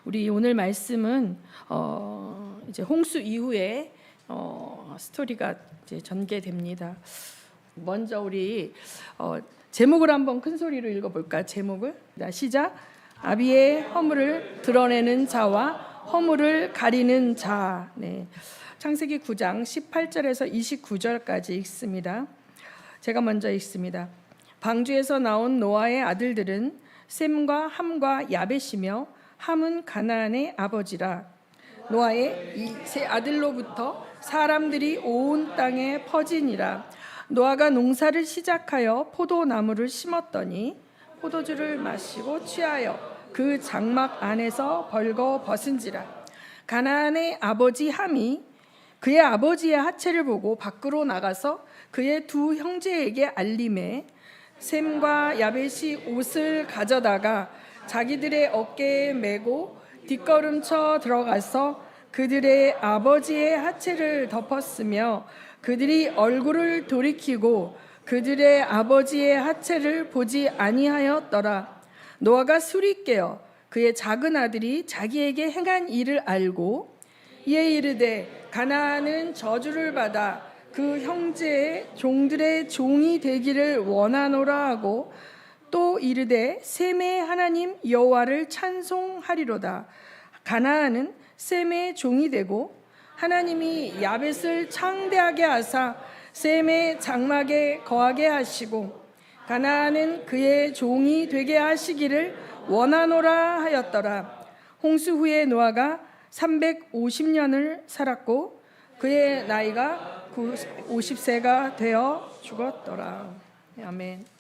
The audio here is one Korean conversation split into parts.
우리 오늘 말씀은 이제 홍수 이후에 스토리가 이제 전개됩니다. 먼저 우리 제목을 한번 큰 소리로 읽어볼까? 제목을 시작. 아비의 허물을 드러내는 자와 허물을 가리는 자. 네. 창세기 9장 18절에서 29절까지 읽습니다. 제가 먼저 읽습니다. 방주에서 나온 노아의 아들들은 셈과 함과 야벳이며 함은 가나안의 아버지라. 노아의 이 세 아들로부터 사람들이 온 땅에 퍼지니라. 노아가 농사를 시작하여 포도나무를 심었더니 포도주를 마시고 취하여 그 장막 안에서 벌거 벗은지라. 가나안의 아버지 함이 그의 아버지의 하체를 보고 밖으로 나가서 그의 두 형제에게 알림해 셈과 야벳이 옷을 가져다가 자기들의 어깨에 메고 뒷걸음쳐 들어가서 그들의 아버지의 하체를 덮었으며 그들이 얼굴을 돌이키고 그들의 아버지의 하체를 보지 아니하였더라. 노아가 술이 깨어 그의 작은 아들이 자기에게 행한 일을 알고 이에 이르되 가나안은 저주를 받아 그 형제의 종들의 종이 되기를 원하노라 하고 또 이르되 셈의 하나님 여호와를 찬송하리로다. 가나안은 셈의 종이 되고 하나님이 야벳을 창대하게 하사 셈의 장막에 거하게 하시고 가나안은 그의 종이 되게 하시기를 원하노라 하였더라. 홍수 후에 노아가 350년을 살았고 그의 나이가 50세가 되어 죽었더라. 아멘.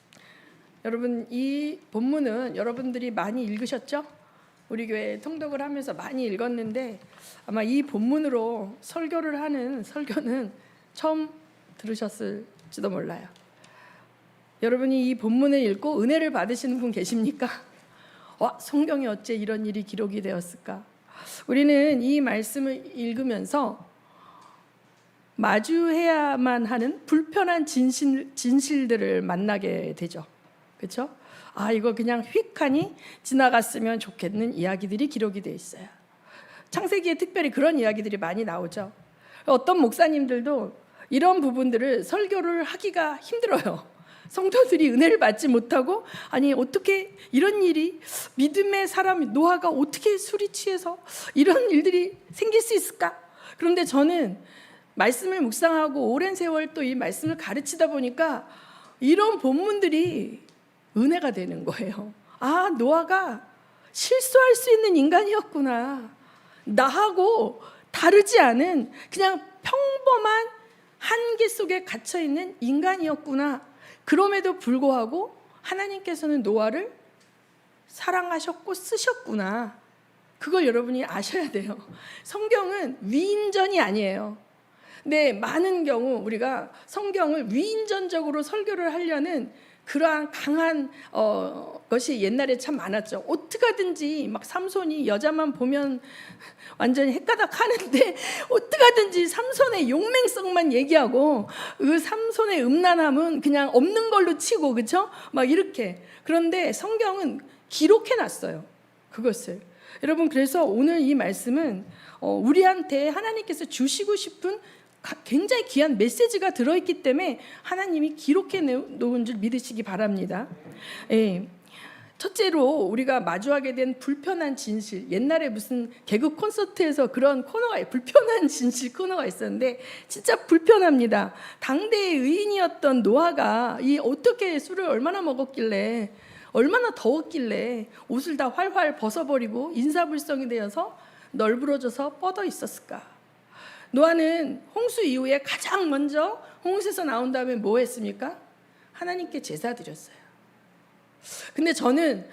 여러분, 이 본문은 여러분들이 많이 읽으셨죠? 우리 교회 통독을 하면서 많이 읽었는데 아마 이 본문으로 설교를 하는 설교는 처음 들으셨을지도 몰라요. 여러분이 이 본문을 읽고 은혜를 받으시는 분 계십니까? 성경에 어째 이런 일이 기록이 되었을까? 우리는 이 말씀을 읽으면서 마주해야만 하는 불편한 진실들을 만나게 되죠. 그렇죠? 이거 그냥 휙하니 지나갔으면 좋겠는 이야기들이 기록이 되어 있어요. 창세기에 특별히 그런 이야기들이 많이 나오죠. 어떤 목사님들도 이런 부분들을 설교를 하기가 힘들어요. 성도들이 은혜를 받지 못하고 어떻게 이런 일이 믿음의 사람 노아가 어떻게 술이 취해서 이런 일들이 생길 수 있을까? 그런데 저는 말씀을 묵상하고 오랜 세월 또 이 말씀을 가르치다 보니까 이런 본문들이 은혜가 되는 거예요. 노아가 실수할 수 있는 인간이었구나. 나하고 다르지 않은 그냥 평범한 한계 속에 갇혀있는 인간이었구나. 그럼에도 불구하고 하나님께서는 노아를 사랑하셨고 쓰셨구나. 그걸 여러분이 아셔야 돼요. 성경은 위인전이 아니에요. 근데 많은 경우 우리가 성경을 위인전적으로 설교를 하려는 그러한 강한 것이 옛날에 참 많았죠. 어떻게 하든지 막 삼손이 여자만 보면 완전히 헷가닥 하는데 어떻게 하든지 삼손의 용맹성만 얘기하고 그 삼손의 음란함은 그냥 없는 걸로 치고, 그렇죠? 막 이렇게. 그런데 성경은 기록해 놨어요. 그것을. 여러분, 그래서 오늘 이 말씀은 우리한테 하나님께서 주시고 싶은 굉장히 귀한 메시지가 들어있기 때문에 하나님이 기록해 놓은 줄 믿으시기 바랍니다. 첫째로 우리가 마주하게 된 불편한 진실. 옛날에 무슨 개그 콘서트에서 그런 코너가, 불편한 진실 코너가 있었는데 진짜 불편합니다. 당대의 의인이었던 노아가 어떻게 술을 얼마나 먹었길래, 얼마나 더웠길래 옷을 다 활활 벗어버리고 인사불성이 되어서 널브러져서 뻗어 있었을까? 노아는 홍수 이후에 가장 먼저 홍수에서 나온 다음에 뭐 했습니까? 하나님께 제사 드렸어요. 근데 저는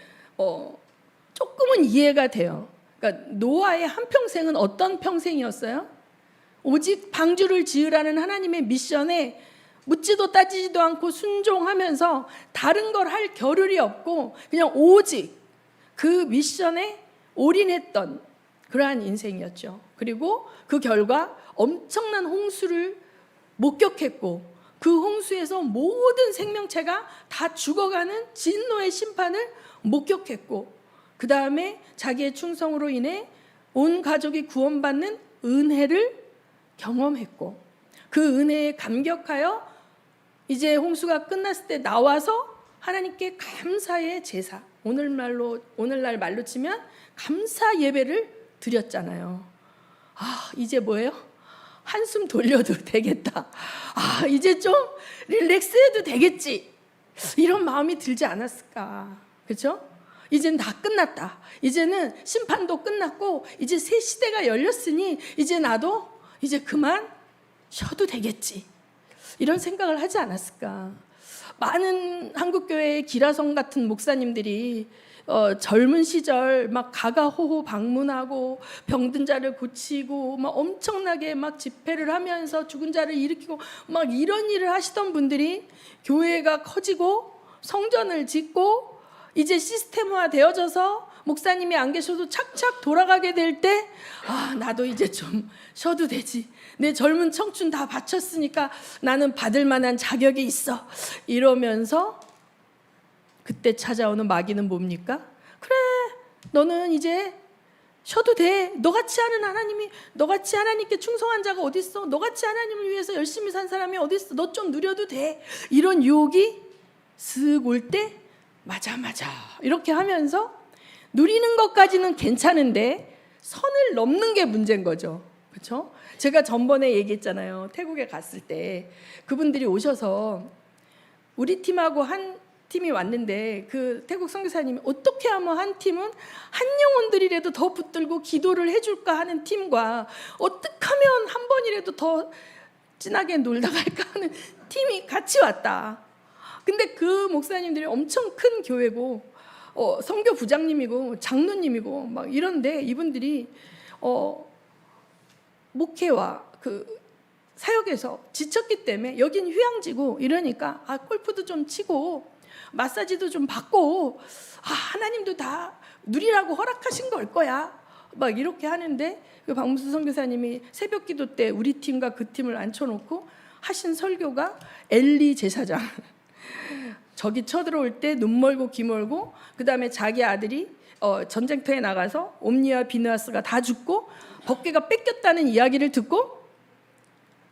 조금은 이해가 돼요. 그러니까 노아의 한평생은 어떤 평생이었어요? 오직 방주를 지으라는 하나님의 미션에 묻지도 따지지도 않고 순종하면서 다른 걸 할 겨를이 없고 그냥 오직 그 미션에 올인했던 그러한 인생이었죠. 그리고 그 결과 엄청난 홍수를 목격했고 그 홍수에서 모든 생명체가 다 죽어가는 진노의 심판을 목격했고 그 다음에 자기의 충성으로 인해 온 가족이 구원받는 은혜를 경험했고, 그 은혜에 감격하여 이제 홍수가 끝났을 때 나와서 하나님께 감사의 제사, 오늘날 말로 치면 감사 예배를 드렸잖아요. 아, 이제 뭐예요? 한숨 돌려도 되겠다. 아, 이제 좀 릴렉스해도 되겠지. 이런 마음이 들지 않았을까? 그렇죠? 이제는 다 끝났다. 이제는 심판도 끝났고 이제 새 시대가 열렸으니 이제 나도 이제 그만 쉬어도 되겠지. 이런 생각을 하지 않았을까? 많은 한국교회의 기라성 같은 목사님들이 젊은 시절 막 가가호호 방문하고 병든 자를 고치고 막 엄청나게 막 집회를 하면서 죽은 자를 일으키고 막 이런 일을 하시던 분들이 교회가 커지고 성전을 짓고 이제 시스템화 되어져서 목사님이 안 계셔도 착착 돌아가게 될 때, 아, 나도 이제 좀 쉬어도 되지. 내 젊은 청춘 다 바쳤으니까 나는 받을 만한 자격이 있어. 이러면서 그때 찾아오는 마귀는 뭡니까? 그래, 너는 이제 쉬어도 돼. 너같이 하나님께 충성한 자가 어디 있어? 너같이 하나님을 위해서 열심히 산 사람이 어디 있어? 너 좀 누려도 돼. 이런 유혹이 슥 올 때, 맞아 이렇게 하면서 누리는 것까지는 괜찮은데 선을 넘는 게 문제인 거죠. 그렇죠? 제가 전번에 얘기했잖아요. 태국에 갔을 때 그분들이 오셔서 우리 팀하고 한 팀이 왔는데 그 태국 선교사님이 어떻게 하면 한 팀은 한 영혼들이라도 더 붙들고 기도를 해줄까 하는 팀과 어떻게 하면 한 번이라도 더 진하게 놀다 갈까 하는 팀이 같이 왔다. 근데 그 목사님들이 엄청 큰 교회고 선교 부장님이고 장로님이고 막 이런데 이분들이 목회와 그 사역에서 지쳤기 때문에 여긴 휴양지고 이러니까 골프도 좀 치고 마사지도 좀 받고 하나님도 다 누리라고 허락하신 걸 거야. 막 이렇게 하는데 그 박무수 선교사님이 새벽 기도 때 우리 팀과 그 팀을 앉혀놓고 하신 설교가 엘리 제사장. 적이 쳐들어올 때 눈 멀고 귀 멀고 그 다음에 자기 아들이 전쟁터에 나가서 옴니와 비느하스가 다 죽고 법궤가 뺏겼다는 이야기를 듣고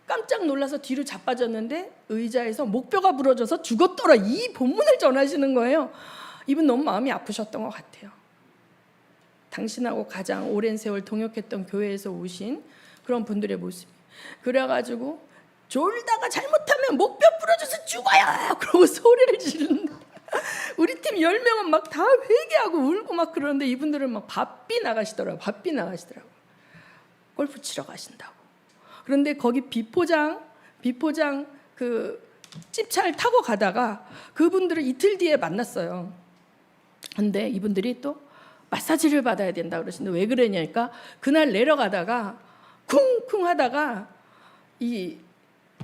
깜짝 놀라서 뒤로 자빠졌는데 의자에서 목뼈가 부러져서 죽었더라, 이 본문을 전하시는 거예요. 이분 너무 마음이 아프셨던 것 같아요. 당신하고 가장 오랜 세월 동역했던 교회에서 오신 그런 분들의 모습이. 그래가지고 졸다가 잘못하면 목뼈 부러져서 죽어요! 그러고 소리를 지르는데 우리 팀 10명은 막 다 회개하고 울고 막 그러는데 이분들은 막 바삐 나가시더라고요. 골프 치러 가신다고. 그런데 거기 비포장 그 찝차를 타고 가다가 그분들을 이틀 뒤에 만났어요. 근데 이분들이 또 마사지를 받아야 된다 그러시는데 왜 그러냐니까 그날 내려가다가 쿵쿵 하다가 이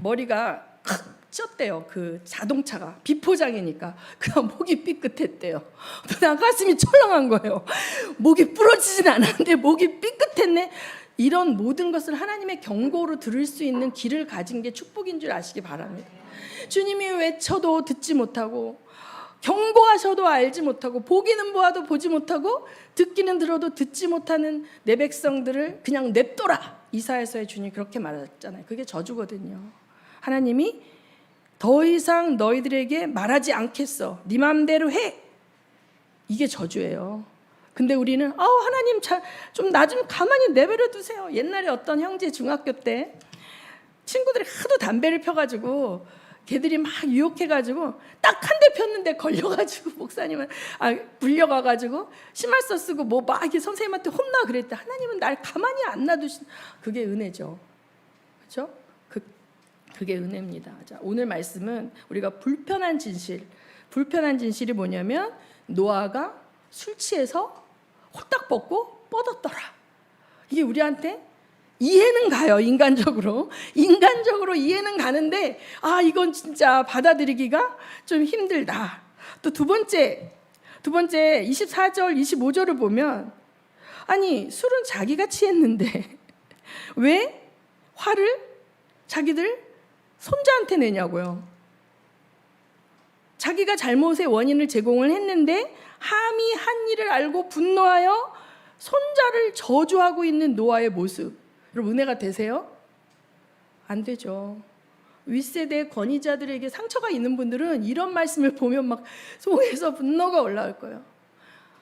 머리가 쪘대요. 그 자동차가 비포장이니까 그냥 목이 삐끗했대요. 그냥 가슴이 철렁한 거예요. 목이 부러지진 않았는데 목이 삐끗했네. 이런 모든 것을 하나님의 경고로 들을 수 있는 귀를 가진 게 축복인 줄 아시기 바랍니다. 주님이 외쳐도 듣지 못하고 경고하셔도 알지 못하고 보기는 보아도 보지 못하고 듣기는 들어도 듣지 못하는 내 백성들을 그냥 냅둬라. 이사야서의 주님이 그렇게 말했잖아요. 그게 저주거든요. 하나님이 더 이상 너희들에게 말하지 않겠어. 네 맘대로 해. 이게 저주예요. 근데 우리는 하나님 좀 나 좀 가만히 내버려 두세요. 옛날에 어떤 형제 중학교 때 친구들이 하도 담배를 펴가지고 걔들이 막 유혹해가지고 딱 한 대 폈는데 걸려가지고 목사님은 불려가가지고 심할서 쓰고 뭐 막 이렇게 선생님한테 혼나 그랬다. 하나님은 날 가만히 안 놔두신. 그게 은혜죠. 그렇죠? 그게 은혜입니다. 자, 오늘 말씀은 우리가 불편한 진실이 뭐냐면 노아가 술 취해서 홀딱 벗고 뻗었더라. 이게 우리한테 이해는 가요. 인간적으로 이해는 가는데 이건 진짜 받아들이기가 좀 힘들다. 또 두 번째 24절 25절을 보면 아니 술은 자기가 취했는데 왜 화를 자기들 손자한테 내냐고요. 자기가 잘못의 원인을 제공을 했는데 함이 한 일을 알고 분노하여 손자를 저주하고 있는 노아의 모습, 여러분 은혜가 되세요? 안 되죠. 윗세대 권위자들에게 상처가 있는 분들은 이런 말씀을 보면 막 속에서 분노가 올라올 거예요.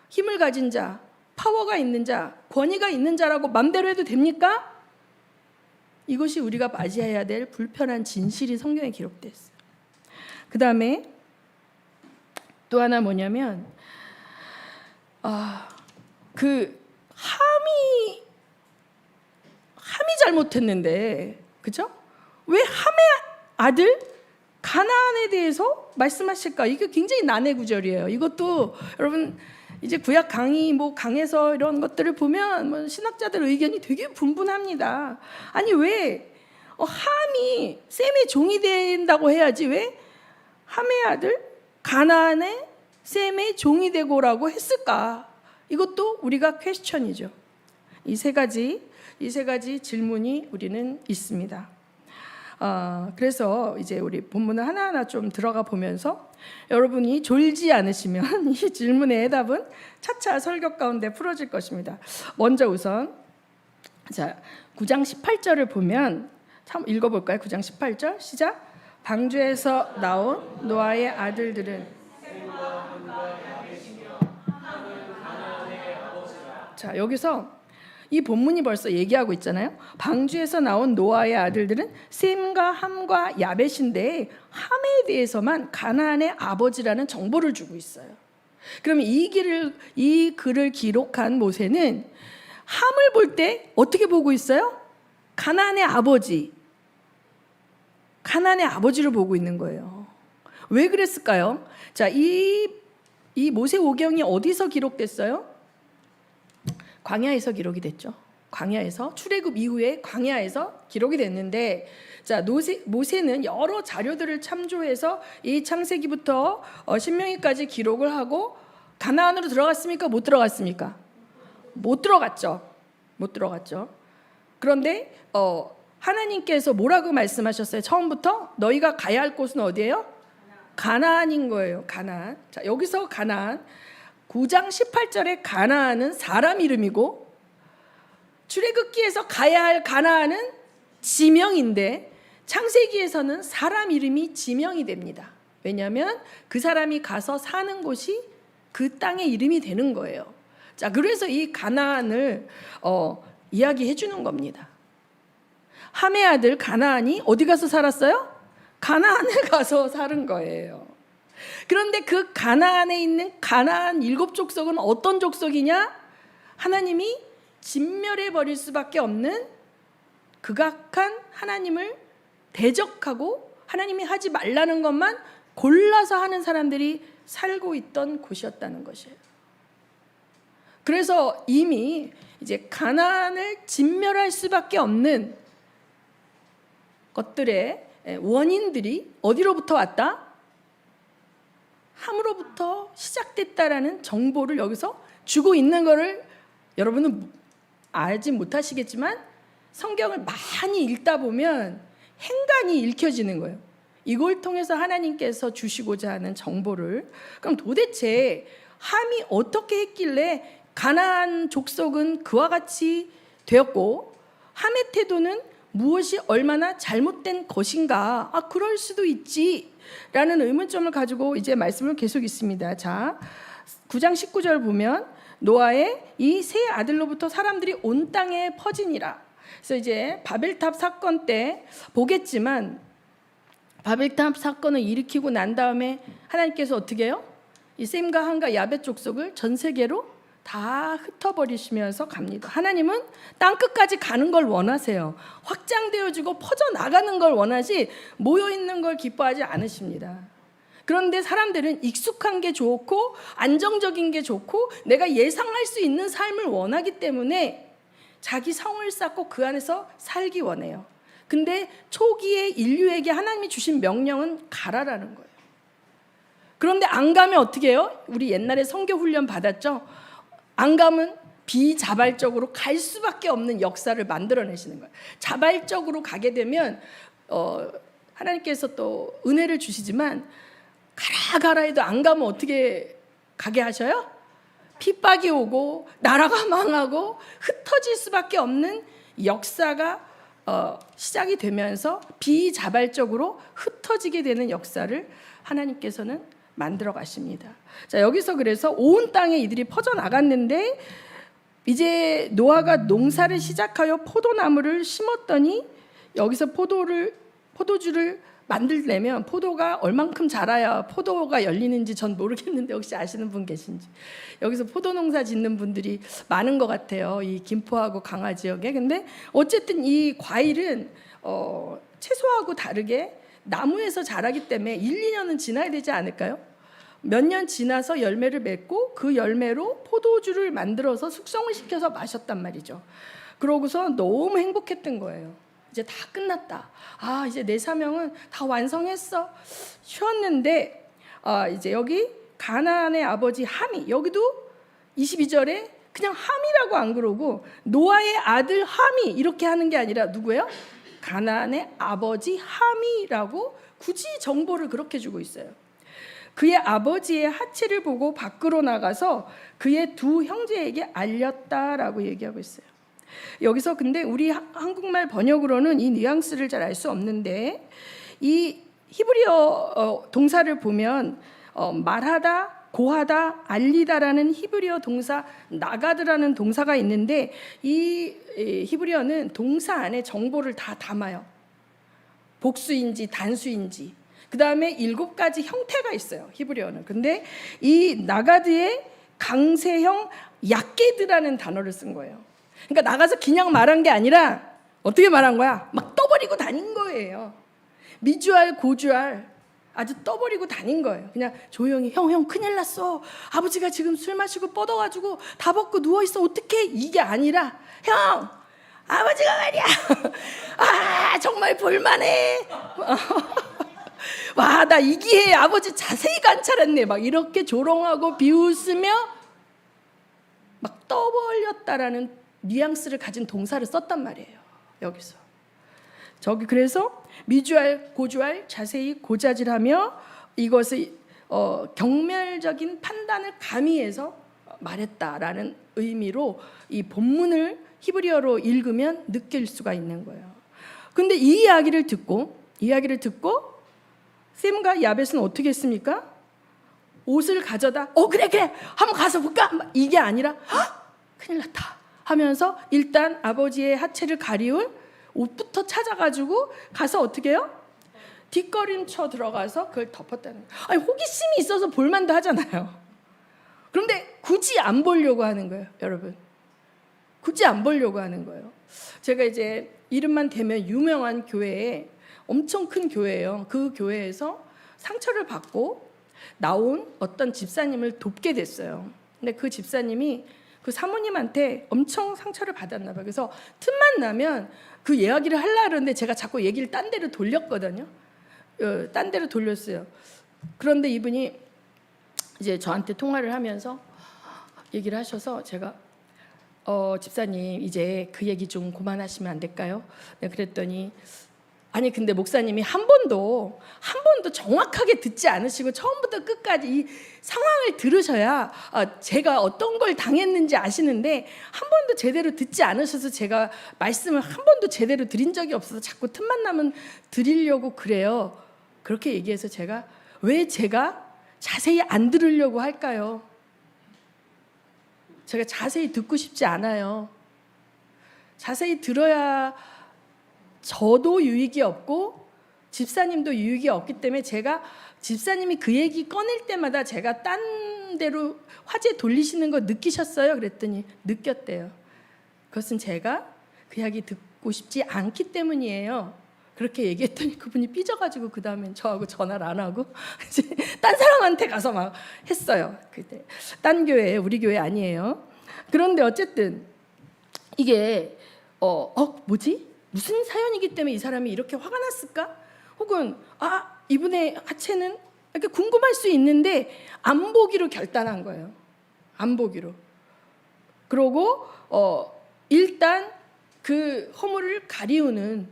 힘을 가진 자, 파워가 있는 자, 권위가 있는 자라고 맘대로 해도 됩니까? 이것이 우리가 맞이해야 될 불편한 진실이 성경에 기록되어 있어요. 그 다음에 또 하나 뭐냐면 그 함이 잘못했는데, 그죠? 왜 함의 아들 가나안에 대해서 말씀하실까? 이게 굉장히 난해 구절이에요. 이것도 여러분 이제 구약 강에서 이런 것들을 보면 뭐 신학자들 의견이 되게 분분합니다. 아니 왜 함이 셈의 종이 된다고 해야지 왜 함의 아들 가나안의 셈의 종이 되고라고 했을까? 이것도 우리가 퀘스천이죠. 이 세 가지 질문이 우리는 있습니다. 그래서 이제 우리 본문을 하나하나 좀 들어가 보면서 여러분이 졸지 않으시면 이 질문의 해답은 차차 설교 가운데 풀어질 것입니다. 먼저 우선 9장 18절을 보면 참 읽어볼까요? 9장 18절 시작. 방주에서 나온 노아의 아들들은 자, 여기서 이 본문이 벌써 얘기하고 있잖아요. 방주에서 나온 노아의 아들들은 셈과 함과 야벳인데 함에 대해서만 가나안의 아버지라는 정보를 주고 있어요. 그럼 이 글을 기록한 모세는 함을 볼 때 어떻게 보고 있어요? 가나안의 아버지를 보고 있는 거예요. 왜 그랬을까요? 자, 이 모세오경이 어디서 기록됐어요? 광야에서 기록이 됐죠. 광야에서 출애굽 이후에 광야에서 기록이 됐는데, 자 모세는 여러 자료들을 참조해서 이 창세기부터 신명기까지 기록을 하고 가나안으로 들어갔습니까? 못 들어갔습니까? 못 들어갔죠. 그런데 하나님께서 뭐라고 말씀하셨어요? 처음부터 너희가 가야 할 곳은 어디예요? 가나안인 거예요. 가나안. 자, 여기서 가나안 9장 18절에 가나안은 사람 이름이고 출애굽기에서 가야 할 가나안은 지명인데 창세기에서는 사람 이름이 지명이 됩니다. 왜냐하면 그 사람이 가서 사는 곳이 그 땅의 이름이 되는 거예요. 자, 그래서 이 가나안을 이야기해 주는 겁니다. 함의 아들 가나안이 어디 가서 살았어요? 가나안에 가서 사는 거예요. 그런데 그 가나안에 있는 가나안 7족속은 어떤 족속이냐? 하나님이 진멸해 버릴 수밖에 없는 극악한 하나님을 대적하고 하나님이 하지 말라는 것만 골라서 하는 사람들이 살고 있던 곳이었다는 것이에요. 그래서 이미 이제 가나안을 진멸할 수밖에 없는 것들의 원인들이 어디로부터 왔다? 함으로부터 시작됐다라는 정보를 여기서 주고 있는 것을 여러분은 알지 못하시겠지만 성경을 많이 읽다 보면 행간이 읽혀지는 거예요. 이걸 통해서 하나님께서 주시고자 하는 정보를. 그럼 도대체 함이 어떻게 했길래 가나안 족속은 그와 같이 되었고 함의 태도는 무엇이 얼마나 잘못된 것인가? 그럴 수도 있지 라는 의문점을 가지고 이제 말씀을 계속 있습니다. 자, 9장 19절 보면 노아의 이 세 아들로부터 사람들이 온 땅에 퍼지니라. 그래서 이제 바벨탑 사건 때 보겠지만 바벨탑 사건을 일으키고 난 다음에 하나님께서 어떻게 해요? 이 셈과 함과 야벳 족속을 전 세계로 다 흩어버리시면서 갑니다. 하나님은 땅끝까지 가는 걸 원하세요. 확장되어지고 퍼져나가는 걸 원하지 모여있는 걸 기뻐하지 않으십니다. 그런데 사람들은 익숙한 게 좋고 안정적인 게 좋고 내가 예상할 수 있는 삶을 원하기 때문에 자기 성을 쌓고 그 안에서 살기 원해요. 근데 초기에 인류에게 하나님이 주신 명령은 가라라는 거예요. 그런데 안 가면 어떻게 해요? 우리 옛날에 선교 훈련 받았죠? 안 가면 비자발적으로 갈 수밖에 없는 역사를 만들어내시는 거예요. 자발적으로 가게 되면 하나님께서 또 은혜를 주시지만 가라 해도 안 가면 어떻게 가게 하셔요? 핍박이 오고 나라가 망하고 흩어질 수밖에 없는 역사가 시작이 되면서 비자발적으로 흩어지게 되는 역사를 하나님께서는 만들어 가십니다. 자, 여기서 그래서 온 땅에 이들이 퍼져 나갔는데 이제 노아가 농사를 시작하여 포도나무를 심었더니 여기서 포도주를 만들려면 포도가 얼만큼 자라야 포도가 열리는지 전 모르겠는데 혹시 아시는 분 계신지. 여기서 포도 농사 짓는 분들이 많은 것 같아요. 이 김포하고 강화 지역에. 근데 어쨌든 이 과일은 채소하고 다르게 나무에서 자라기 때문에 1, 2년은 지나야 되지 않을까요? 몇 년 지나서 열매를 맺고 그 열매로 포도주를 만들어서 숙성을 시켜서 마셨단 말이죠. 그러고서 너무 행복했던 거예요. 이제 다 끝났다. 이제 내 사명은 다 완성했어. 쉬었는데 이제 여기 가나안의 아버지 함이, 여기도 22절에 그냥 함이라고 안 그러고 노아의 아들 함이 이렇게 하는 게 아니라 누구예요? 가나안의 아버지 함이라고 굳이 정보를 그렇게 주고 있어요. 그의 아버지의 하체를 보고 밖으로 나가서 그의 두 형제에게 알렸다라고 얘기하고 있어요. 여기서 근데 우리 한국말 번역으로는 이 뉘앙스를 잘 알 수 없는데 이 히브리어 동사를 보면 말하다, 고하다, 알리다라는 히브리어 동사 나가드라는 동사가 있는데 이 히브리어는 동사 안에 정보를 다 담아요. 복수인지 단수인지. 그 다음에 7가지 형태가 있어요, 히브리어는. 근데 이 나가드의 강세형 야게드라는 단어를 쓴 거예요. 그러니까 나가서 그냥 말한 게 아니라 어떻게 말한 거야? 막 떠버리고 다닌 거예요. 미주알 고주알 아주 떠버리고 다닌 거예요. 그냥 조용히 형 큰일 났어. 아버지가 지금 술 마시고 뻗어가지고 다 벗고 누워있어. 어떡해? 이게 아니라 형 아버지가 말이야 정말 볼만해. 와, 나 이 기회에 아버지 자세히 관찰했네. 막 이렇게 조롱하고 비웃으며 막 떠벌렸다라는 뉘앙스를 가진 동사를 썼단 말이에요. 여기서 저기 그래서 미주알 고주알 자세히 고자질하며 이것을 경멸적인 판단을 가미해서 말했다라는 의미로 이 본문을 히브리어로 읽으면 느낄 수가 있는 거예요. 근데 이 이야기를 듣고 셈과 야벳은 어떻게 했습니까? 옷을 가져다 그래 한번 가서 볼까? 이게 아니라 큰일 났다 하면서 일단 아버지의 하체를 가리울 옷부터 찾아가지고 가서 어떻게 해요? 뒷걸음쳐 들어가서 그걸 덮었다는 거예요. 아니, 호기심이 있어서 볼만도 하잖아요. 그런데 굳이 안 보려고 하는 거예요, 여러분. 굳이 안 보려고 하는 거예요. 제가 이제 이름만 대면 유명한 교회에 엄청 큰 교회예요. 그 교회에서 상처를 받고 나온 어떤 집사님을 돕게 됐어요. 근데 그 집사님이 그 사모님한테 엄청 상처를 받았나 봐요. 그래서 틈만 나면 그 이야기를 하려고 그러는데 제가 자꾸 얘기를 딴 데로 돌렸거든요. 딴 데로 돌렸어요. 그런데 이분이 이제 저한테 통화를 하면서 얘기를 하셔서 제가 집사님 이제 그 얘기 좀 그만하시면 안 될까요? 네, 그랬더니 아니 근데 목사님이 한 번도 정확하게 듣지 않으시고 처음부터 끝까지 이 상황을 들으셔야 제가 어떤 걸 당했는지 아시는데 한 번도 제대로 듣지 않으셔서 제가 말씀을 한 번도 제대로 드린 적이 없어서 자꾸 틈만 나면 드리려고 그래요. 그렇게 얘기해서 왜 제가 자세히 안 들으려고 할까요? 제가 자세히 듣고 싶지 않아요. 자세히 들어야 저도 유익이 없고 집사님도 유익이 없기 때문에 제가 집사님이 그 얘기 꺼낼 때마다 제가 딴 데로 화제 돌리시는 거 느끼셨어요? 그랬더니 느꼈대요. 그것은 제가 그 이야기 듣고 싶지 않기 때문이에요. 그렇게 얘기했더니 그분이 삐져가지고 그 다음엔 저하고 전화를 안 하고 이제 딴 사람한테 가서 막 했어요. 그때 딴 교회, 우리 교회 아니에요. 그런데 어쨌든 이게 뭐지? 무슨 사연이기 때문에 이 사람이 이렇게 화가 났을까? 혹은 이분의 하체는 이렇게 궁금할 수 있는데 안 보기로 결단한 거예요. 안 보기로. 그러고 일단 그 허물을 가리우는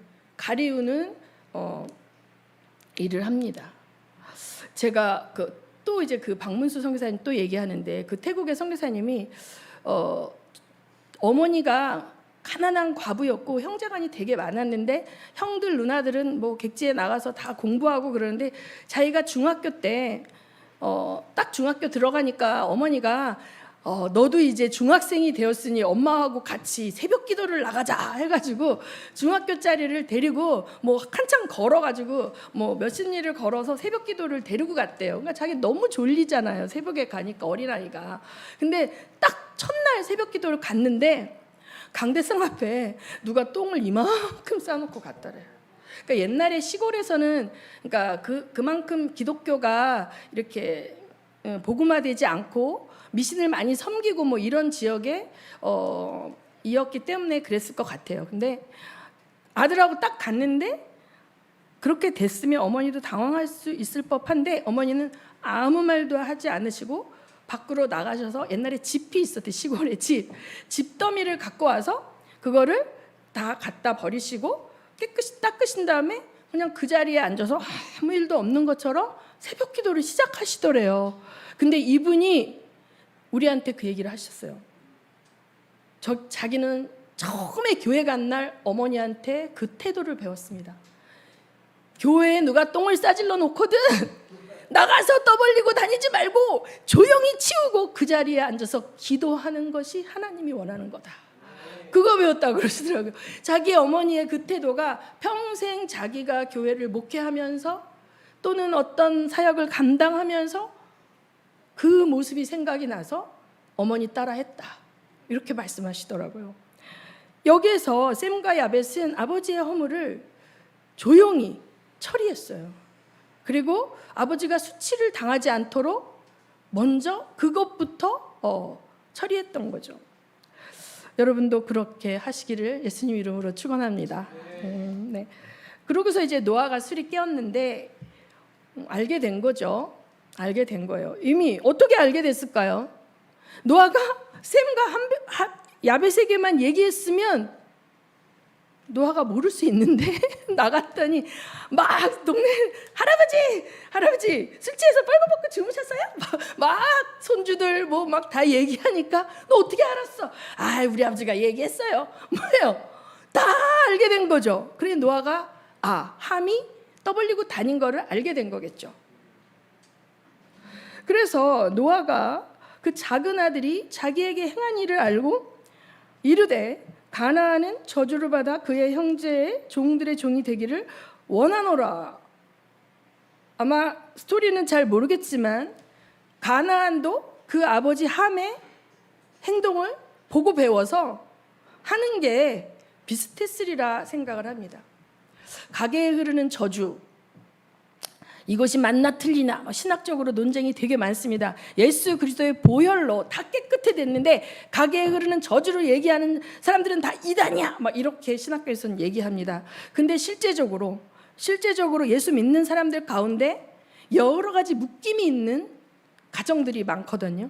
일을 합니다. 제가 또 이제 그 박문수 선교사님 또 얘기하는데, 그 태국의 선교사님이 어머니가 가난한 과부였고 형제간이 되게 많았는데 형들 누나들은 뭐 객지에 나가서 다 공부하고 그러는데, 자기가 중학교 때 딱 중학교 들어가니까 어머니가 너도 이제 중학생이 되었으니 엄마하고 같이 새벽 기도를 나가자 해가지고 중학교짜리를 데리고 뭐 한참 걸어가지고 뭐 몇십 리를 걸어서 새벽 기도를 데리고 갔대요. 그러니까 자기 너무 졸리잖아요, 새벽에 가니까, 어린아이가. 근데 딱 첫날 새벽 기도를 갔는데 강대상 앞에 누가 똥을 이만큼 싸놓고 갔더래요. 그러니까 옛날에 시골에서는, 그러니까 그만큼 기독교가 이렇게 복음화되지 않고 미신을 많이 섬기고 뭐 이런 지역에 이었기 때문에 그랬을 것 같아요. 근데 아들하고 딱 갔는데 그렇게 됐으면 어머니도 당황할 수 있을 법한데, 어머니는 아무 말도 하지 않으시고 밖으로 나가셔서, 옛날에 집이 있었대, 시골에 집더미를 갖고 와서 그거를 다 갖다 버리시고 깨끗이 닦으신 다음에 그냥 그 자리에 앉아서 아무 일도 없는 것처럼 새벽 기도를 시작하시더래요. 근데 이분이 우리한테 그 얘기를 하셨어요. 자기는 처음에 교회 간 날 어머니한테 그 태도를 배웠습니다. 교회에 누가 똥을 싸질러 놓거든 나가서 떠벌리고 다니지 말고 조용히 치우고 그 자리에 앉아서 기도하는 것이 하나님이 원하는 거다. 그거 배웠다고 그러시더라고요. 자기 어머니의 그 태도가 평생 자기가 교회를 목회하면서 또는 어떤 사역을 감당하면서 그 모습이 생각이 나서 어머니 따라 했다, 이렇게 말씀하시더라고요. 여기에서 샘과 야벳은 아버지의 허물을 조용히 처리했어요. 그리고 아버지가 수치를 당하지 않도록 먼저 그것부터 처리했던 거죠. 여러분도 그렇게 하시기를 예수님 이름으로 축원합니다. 네. 그러고서 이제 노아가 술이 깨었는데 알게 된 거죠. 알게 된 거예요. 이미 어떻게 알게 됐을까요? 노아가 샘과 야벳에게만 얘기했으면 노아가 모를 수 있는데 나갔더니 막 동네 할아버지 술 취해서 빨고벗고 주무셨어요? 막 손주들 뭐 막 다 얘기하니까 너 어떻게 알았어? 아, 우리 아버지가 얘기했어요. 뭐예요? 다 알게 된 거죠. 그래 노아가 함이 떠벌리고 다닌 거를 알게 된 거겠죠. 그래서 노아가 그 작은 아들이 자기에게 행한 일을 알고 이르되 가나안은 저주를 받아 그의 형제의 종들의 종이 되기를 원하노라. 아마 스토리는 잘 모르겠지만 가나안도 그 아버지 함의 행동을 보고 배워서 하는 게 비슷했으리라 생각을 합니다. 가게에 흐르는 저주, 이것이 맞나 틀리나 신학적으로 논쟁이 되게 많습니다. 예수 그리스도의 보혈로 다 깨끗해졌는데 가게에 흐르는 저주를 얘기하는 사람들은 다 이단이야, 막 이렇게 신학교에서는 얘기합니다. 근데 실제적으로 예수 믿는 사람들 가운데 여러 가지 묶임이 있는 가정들이 많거든요.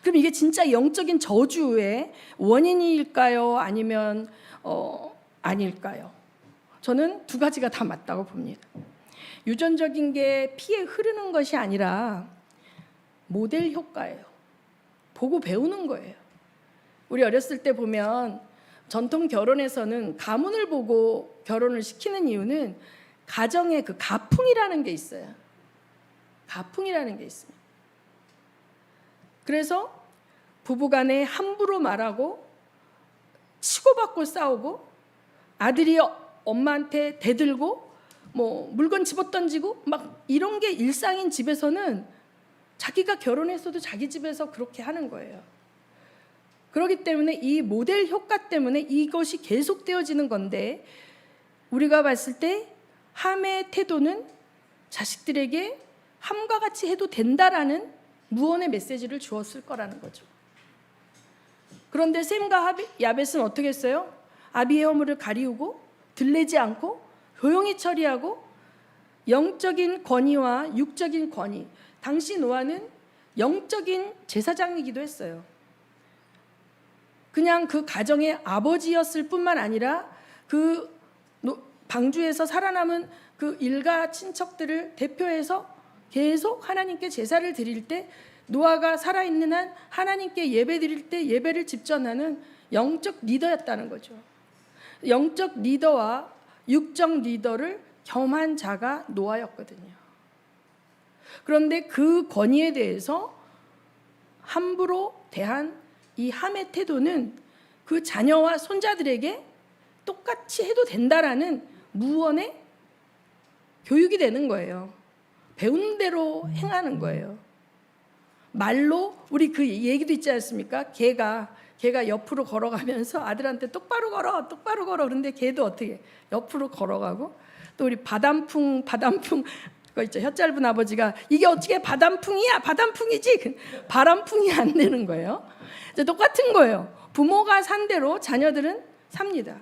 그럼 이게 진짜 영적인 저주의 원인일까요? 아니면 아닐까요? 저는 두 가지가 다 맞다고 봅니다. 유전적인 게 피에 흐르는 것이 아니라 모델 효과예요. 보고 배우는 거예요. 우리 어렸을 때 보면 전통 결혼에서는 가문을 보고 결혼을 시키는 이유는 가정에 그 가풍이라는 게 있어요. 가풍이라는 게 있습니다. 그래서 부부간에 함부로 말하고 치고받고 싸우고 아들이 엄마한테 대들고 뭐 물건 집어던지고 막 이런 게 일상인 집에서는 자기가 결혼했어도 자기 집에서 그렇게 하는 거예요. 그렇기 때문에 이 모델 효과 때문에 이것이 계속되어지는 건데, 우리가 봤을 때 함의 태도는 자식들에게 함과 같이 해도 된다라는 무언의 메시지를 주었을 거라는 거죠. 그런데 셈과 야벳은 어떻게 했어요? 아비의 허물을 가리우고 들리지 않고 조용히 처리하고 영적인 권위와 육적인 권위, 당시 노아는 영적인 제사장이기도 했어요. 그냥 그 가정의 아버지였을 뿐만 아니라 그 방주에서 살아남은 그 일가 친척들을 대표해서 계속 하나님께 제사를 드릴 때, 노아가 살아있는 한 하나님께 예배 드릴 때 예배를 집전하는 영적 리더였다는 거죠. 영적 리더와 육적 리더를 겸한 자가 노아였거든요. 그런데 그 권위에 대해서 함부로 대한 이 함의 태도는 그 자녀와 손자들에게 똑같이 해도 된다라는 무언의 교육이 되는 거예요. 배운 대로 행하는 거예요. 말로, 우리 그 얘기도 있지 않습니까? 개가 옆으로 걸어가면서 아들한테 똑바로 걸어 그런데 개도 어떻게 옆으로 걸어가고, 또 우리 바람풍 그거 있죠. 혀 짧은 아버지가 이게 어떻게 바람풍이야? 바람풍이지. 바람풍이 안 되는 거예요. 똑같은 거예요. 부모가 산 대로 자녀들은 삽니다.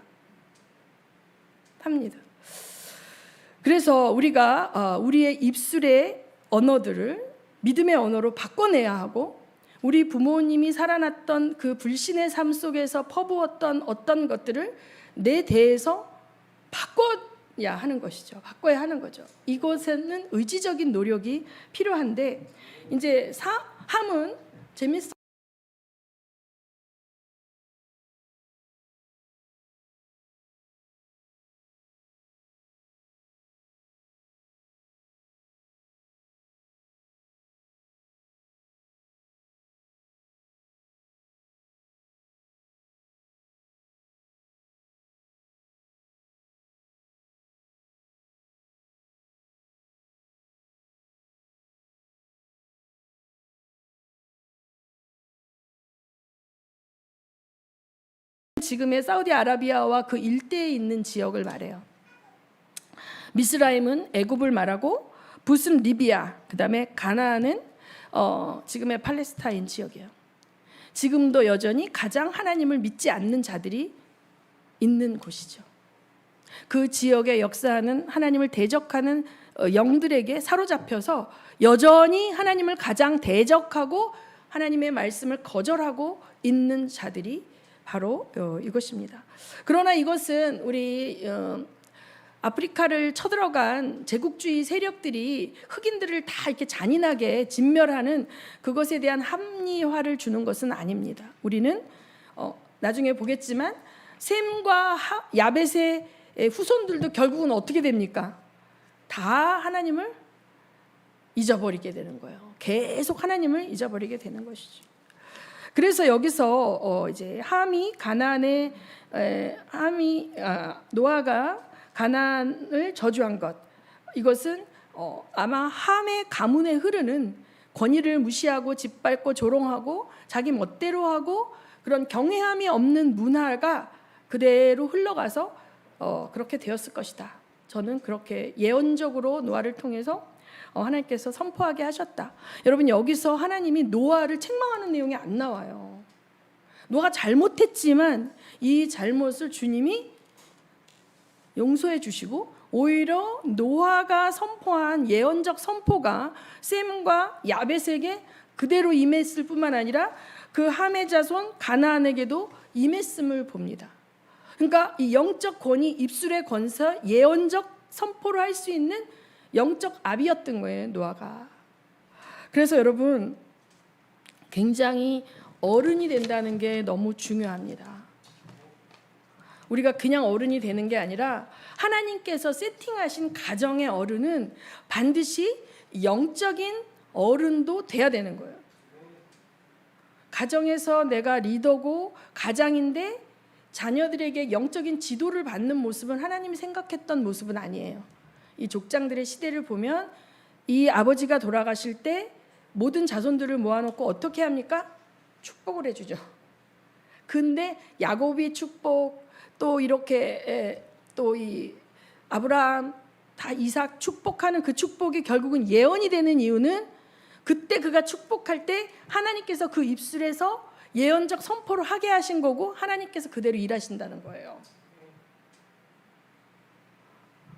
그래서 우리가 우리의 입술의 언어들을 믿음의 언어로 바꿔내야 하고, 우리 부모님이 살아났던 그 불신의 삶 속에서 퍼부었던 어떤 것들을 내 대에서 바꿔야 하는 것이죠. 바꿔야 하는 거죠. 이것에는 의지적인 노력이 필요한데, 이제 함은 재밌어. 지금의 사우디아라비아와 그 일대에 있는 지역을 말해요. 미스라임은 애굽을 말하고, 붓은 리비아, 그 다음에 가나안은 지금의 팔레스타인 지역이에요. 지금도 여전히 가장 하나님을 믿지 않는 자들이 있는 곳이죠. 그 지역에 역사하는 하나님을 대적하는 영들에게 사로잡혀서 여전히 하나님을 가장 대적하고 하나님의 말씀을 거절하고 있는 자들이 바로 이것입니다. 그러나 이것은 우리 아프리카를 쳐들어간 제국주의 세력들이 흑인들을 다 이렇게 잔인하게 진멸하는 그것에 대한 합리화를 주는 것은 아닙니다. 우리는 나중에 보겠지만 셈과 야벳의 후손들도 결국은 어떻게 됩니까? 다 하나님을 잊어버리게 되는 거예요. 계속 하나님을 잊어버리게 되는 것이죠. 그래서 여기서 이제 노아가 가나안을 저주한 것, 이것은 아마 함의 가문에 흐르는 권위를 무시하고 짓밟고 조롱하고 자기 멋대로 하고 그런 경외함이 없는 문화가 그대로 흘러가서 그렇게 되었을 것이다. 저는 그렇게 예언적으로 노아를 통해서 하나님께서 선포하게 하셨다. 여러분, 여기서 하나님이 노아를 책망하는 내용이 안 나와요. 노아가 잘못했지만 이 잘못을 주님이 용서해 주시고, 오히려 노아가 선포한 예언적 선포가 셈과 야벳에게 그대로 임했을 뿐만 아니라 그 함의 자손 가나안에게도 임했음을 봅니다. 그러니까 이 영적 권위, 입술의 권세, 예언적 선포를 할 수 있는 영적 아비였던 거예요, 노아가. 그래서 여러분, 굉장히 어른이 된다는 게 너무 중요합니다. 우리가 그냥 어른이 되는 게 아니라 하나님께서 세팅하신 가정의 어른은 반드시 영적인 어른도 돼야 되는 거예요. 가정에서 내가 리더고 가장인데 자녀들에게 영적인 지도를 받는 모습은 하나님이 생각했던 모습은 아니에요. 이 족장들의 시대를 보면 이 아버지가 돌아가실 때 모든 자손들을 모아놓고 어떻게 합니까? 축복을 해주죠. 근데 야곱이 축복, 또 이렇게 또 이 아브라함, 다 이삭 축복하는 그 축복이 결국은 예언이 되는 이유는 그때 그가 축복할 때 하나님께서 그 입술에서 예언적 선포를 하게 하신 거고, 하나님께서 그대로 일하신다는 거예요.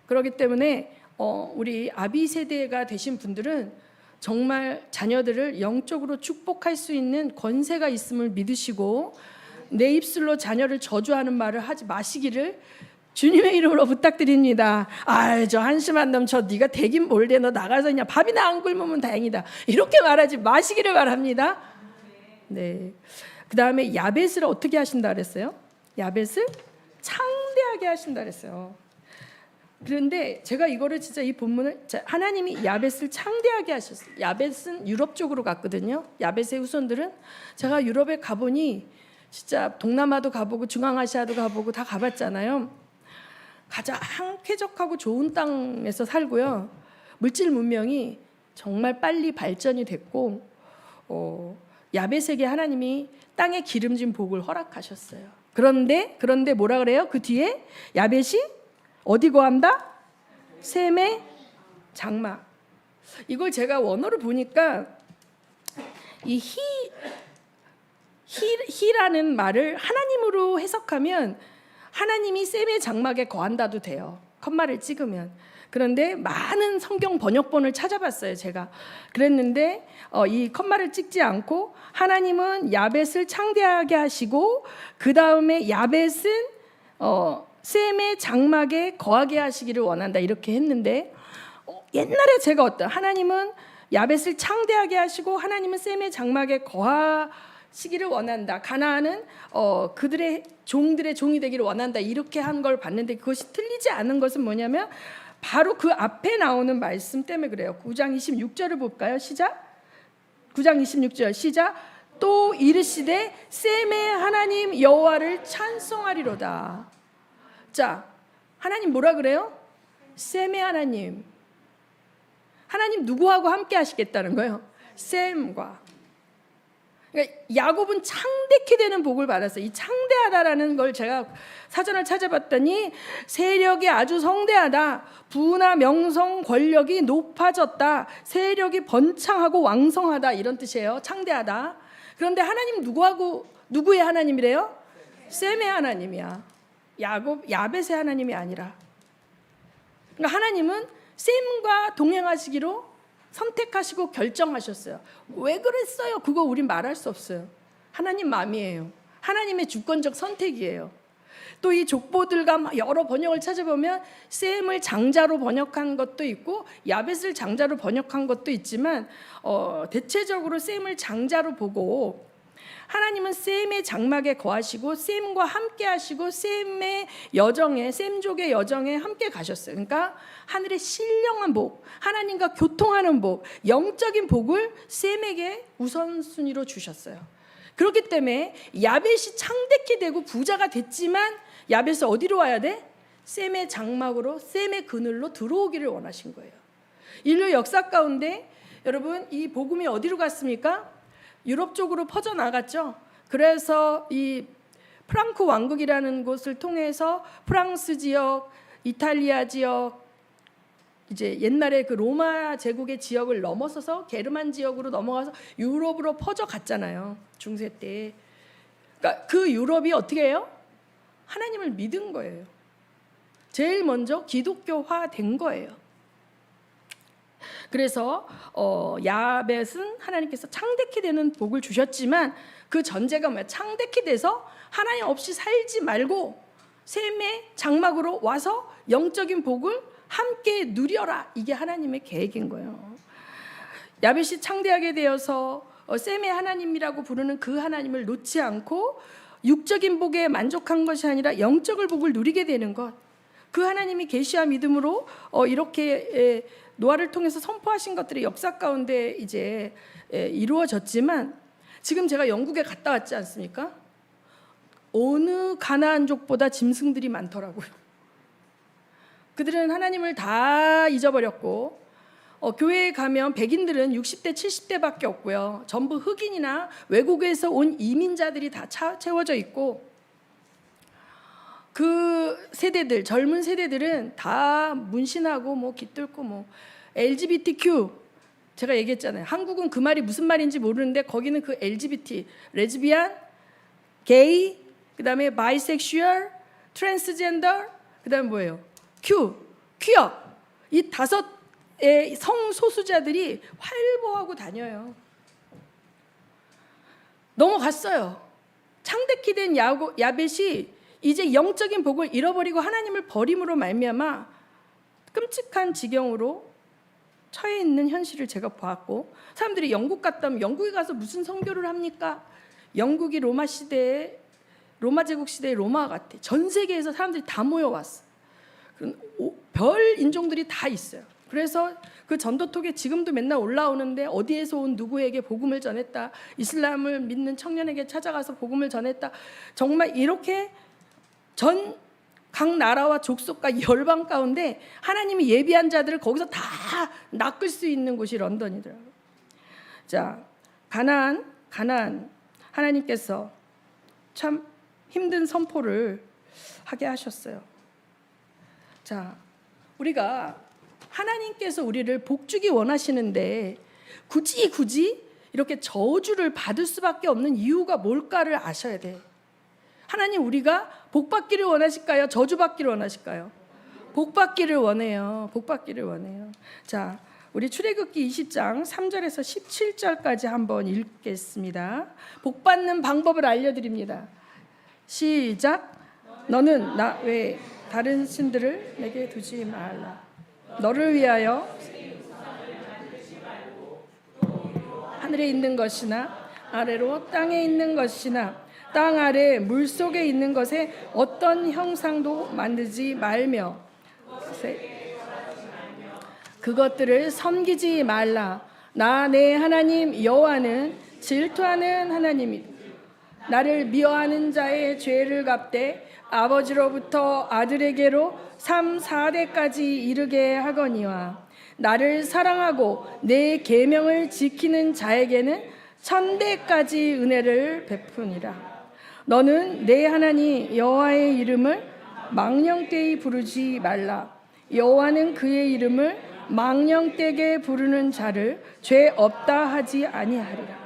그렇기 때문에 우리 아비 세대가 되신 분들은 정말 자녀들을 영적으로 축복할 수 있는 권세가 있음을 믿으시고, 내 입술로 자녀를 저주하는 말을 하지 마시기를 주님의 이름으로 부탁드립니다. 저 한심한 놈, 저 네가 되긴 뭘래, 너 나가서 그냥 밥이나 안 굶으면 다행이다, 이렇게 말하지 마시기를 바랍니다. 네. 그 다음에 야벳을 어떻게 하신다 그랬어요? 야벳을 창대하게 하신다 그랬어요. 그런데 제가 이거를 진짜 이 본문을, 하나님이 야벳을 창대하게 하셨어요. 야벳은 유럽 쪽으로 갔거든요. 야벳의 후손들은, 제가 유럽에 가보니 진짜 동남아도 가보고 중앙아시아도 가보고 다 가봤잖아요. 가장 쾌적하고 좋은 땅에서 살고요. 물질 문명이 정말 빨리 발전이 됐고, 야벳에게 하나님이 땅에 기름진 복을 허락하셨어요. 그런데 뭐라 그래요? 그 뒤에 야벳이 어디 거한다? 셈의 장막. 이걸 제가 원어를 보니까 이 히라는 말을 하나님으로 해석하면 하나님이 셈의 장막에 거한다도 돼요. 컴마를 찍으면. 그런데 많은 성경 번역본을 찾아봤어요, 제가. 그랬는데 이 컴마를 찍지 않고 하나님은 야벳을 창대하게 하시고 그 다음에 야벳은 셈의 장막에 거하게 하시기를 원한다, 이렇게 했는데, 옛날에 제가 하나님은 야벳을 창대하게 하시고 하나님은 셈의 장막에 거하시기를 원한다, 가나안은 그들의 종들의 종이 되기를 원한다, 이렇게 한 걸 봤는데, 그것이 틀리지 않은 것은 뭐냐면 바로 그 앞에 나오는 말씀 때문에 그래요. 9장 26절을 볼까요? 시작. 9장 26절 시작. 또 이르시되 셈의 하나님 여호와를 찬송하리로다. 자, 하나님 뭐라 그래요? 셈의 하나님. 하나님 누구하고 함께 하시겠다는 거예요? 셈과. 그러니까 야곱은 창대케 되는 복을 받았어요. 이 창대하다라는 걸 제가 사전을 찾아봤더니 세력이 아주 성대하다, 부나 명성 권력이 높아졌다, 세력이 번창하고 왕성하다, 이런 뜻이에요. 창대하다. 그런데 하나님 누구의 하나님이래요? 셈의 하나님이야. 야벳의 하나님이 아니라. 그러니까 하나님은 셈과 동행하시기로 선택하시고 결정하셨어요. 왜 그랬어요? 그거 우린 말할 수 없어요. 하나님 마음이에요. 하나님의 주권적 선택이에요. 또 이 족보들과 여러 번역을 찾아보면 셈을 장자로 번역한 것도 있고 야벳을 장자로 번역한 것도 있지만 대체적으로 셈을 장자로 보고, 하나님은 셈의 장막에 거하시고 셈과 함께 하시고 셈의 여정에, 셈족의 여정에 함께 가셨어요. 그러니까 하늘의 신령한 복, 하나님과 교통하는 복, 영적인 복을 셈에게 우선순위로 주셨어요. 그렇기 때문에 야벳이 창대케 되고 부자가 됐지만 야벳은 어디로 와야 돼? 셈의 장막으로, 셈의 그늘로 들어오기를 원하신 거예요. 인류 역사 가운데 여러분, 이 복음이 어디로 갔습니까? 유럽 쪽으로 퍼져나갔죠. 그래서 이 프랑크 왕국이라는 곳을 통해서 프랑스 지역, 이탈리아 지역, 이제 옛날에 그 로마 제국의 지역을 넘어서서 게르만 지역으로 넘어가서 유럽으로 퍼져갔잖아요, 중세 때. 그러니까 그 유럽이 어떻게 해요? 하나님을 믿은 거예요. 제일 먼저 기독교화 된 거예요. 그래서 야벳은 하나님께서 창대케 되는 복을 주셨지만 그 전제가 뭐야? 창대케 돼서 하나님 없이 살지 말고 셈의 장막으로 와서 영적인 복을 함께 누려라, 이게 하나님의 계획인 거예요. 야벳이 창대하게 되어서 셈의 하나님이라고 부르는 그 하나님을 놓지 않고 육적인 복에 만족한 것이 아니라 영적인 복을 누리게 되는 것, 그 하나님이 계시와 믿음으로 이렇게 노아를 통해서 선포하신 것들이 역사 가운데 이제 이루어졌지만, 지금 제가 영국에 갔다 왔지 않습니까? 어느 가나안족보다 짐승들이 많더라고요. 그들은 하나님을 다 잊어버렸고, 교회에 가면 백인들은 60대 70대밖에 없고요. 전부 흑인이나 외국에서 온 이민자들이 다 채워져 있고, 그 세대들, 젊은 세대들은 다 문신하고 뭐 깃들고 뭐 LGBTQ, 제가 얘기했잖아요. 한국은 그 말이 무슨 말인지 모르는데 거기는 그 LGBT, 레즈비안, 게이, 그다음에 바이섹슈얼, 트랜스젠더, 그다음에 뭐예요? 퀴어. 이 5의 성소수자들이 활보하고 다녀요. 넘어갔어요. 창대케 된 야벳이 이제 영적인 복을 잃어버리고 하나님을 버림으로 말미암아 끔찍한 지경으로 처해 있는 현실을 제가 보았고, 사람들이 영국 갔다 오면 영국에 가서 무슨 선교를 합니까? 영국이 로마 제국 시대의 로마 같아. 전 세계에서 사람들이 다 모여왔어. 별 인종들이 다 있어요. 그래서 그 전도톡에 지금도 맨날 올라오는데, 어디에서 온 누구에게 복음을 전했다, 이슬람을 믿는 청년에게 찾아가서 복음을 전했다. 정말 이렇게 각 나라와 족속과 열방 가운데 하나님이 예비한 자들을 거기서 다 낚을 수 있는 곳이 런던이더라고요. 자, 가나안 하나님께서 참 힘든 선포를 하게 하셨어요. 자, 우리가 하나님께서 우리를 복주기 원하시는데 굳이 이렇게 저주를 받을 수밖에 없는 이유가 뭘까를 아셔야 돼. 하나님, 우리가 복 받기를 원하실까요? 저주 받기를 원하실까요? 복 받기를 원해요. 복 받기를 원해요. 자, 우리 출애굽기 20장 3절에서 17절까지 한번 읽겠습니다. 복 받는 방법을 알려드립니다. 시작. 너는 나 외에 다른 신들을 내게 두지 말라. 너를 위하여 하늘에 있는 것이나 아래로 땅에 있는 것이나 땅 아래 물속에 있는 것에 어떤 형상도 만들지 말며 그것들을 섬기지 말라. 나 내 하나님 여호와는 질투하는 하나님이다. 나를 미워하는 자의 죄를 갚되 아버지로부터 아들에게로 3, 4대까지 이르게 하거니와 나를 사랑하고 내 계명을 지키는 자에게는 1000대까지 은혜를 베푸니라. 너는 내 하나님 여호와의 이름을 망령되이 부르지 말라. 여호와는 그의 이름을 망령되게 부르는 자를 죄 없다 하지 아니하리라.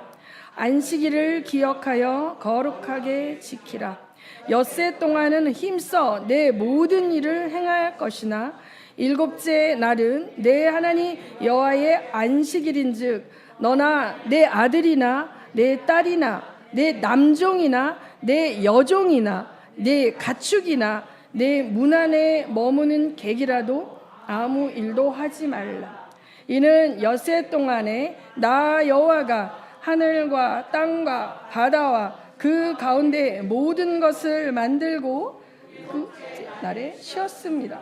안식일을 기억하여 거룩하게 지키라. 엿새 동안은 힘써 내 모든 일을 행할 것이나 일곱째 날은 내 하나님 여호와의 안식일인즉 너나 내 아들이나 내 딸이나 내 남종이나 내 여종이나 내 가축이나 내 문 안에 머무는 객이라도 아무 일도 하지 말라. 이는 엿새 동안에 나 여호와가 하늘과 땅과 바다와 그 가운데 모든 것을 만들고 그 날에 쉬었습니다.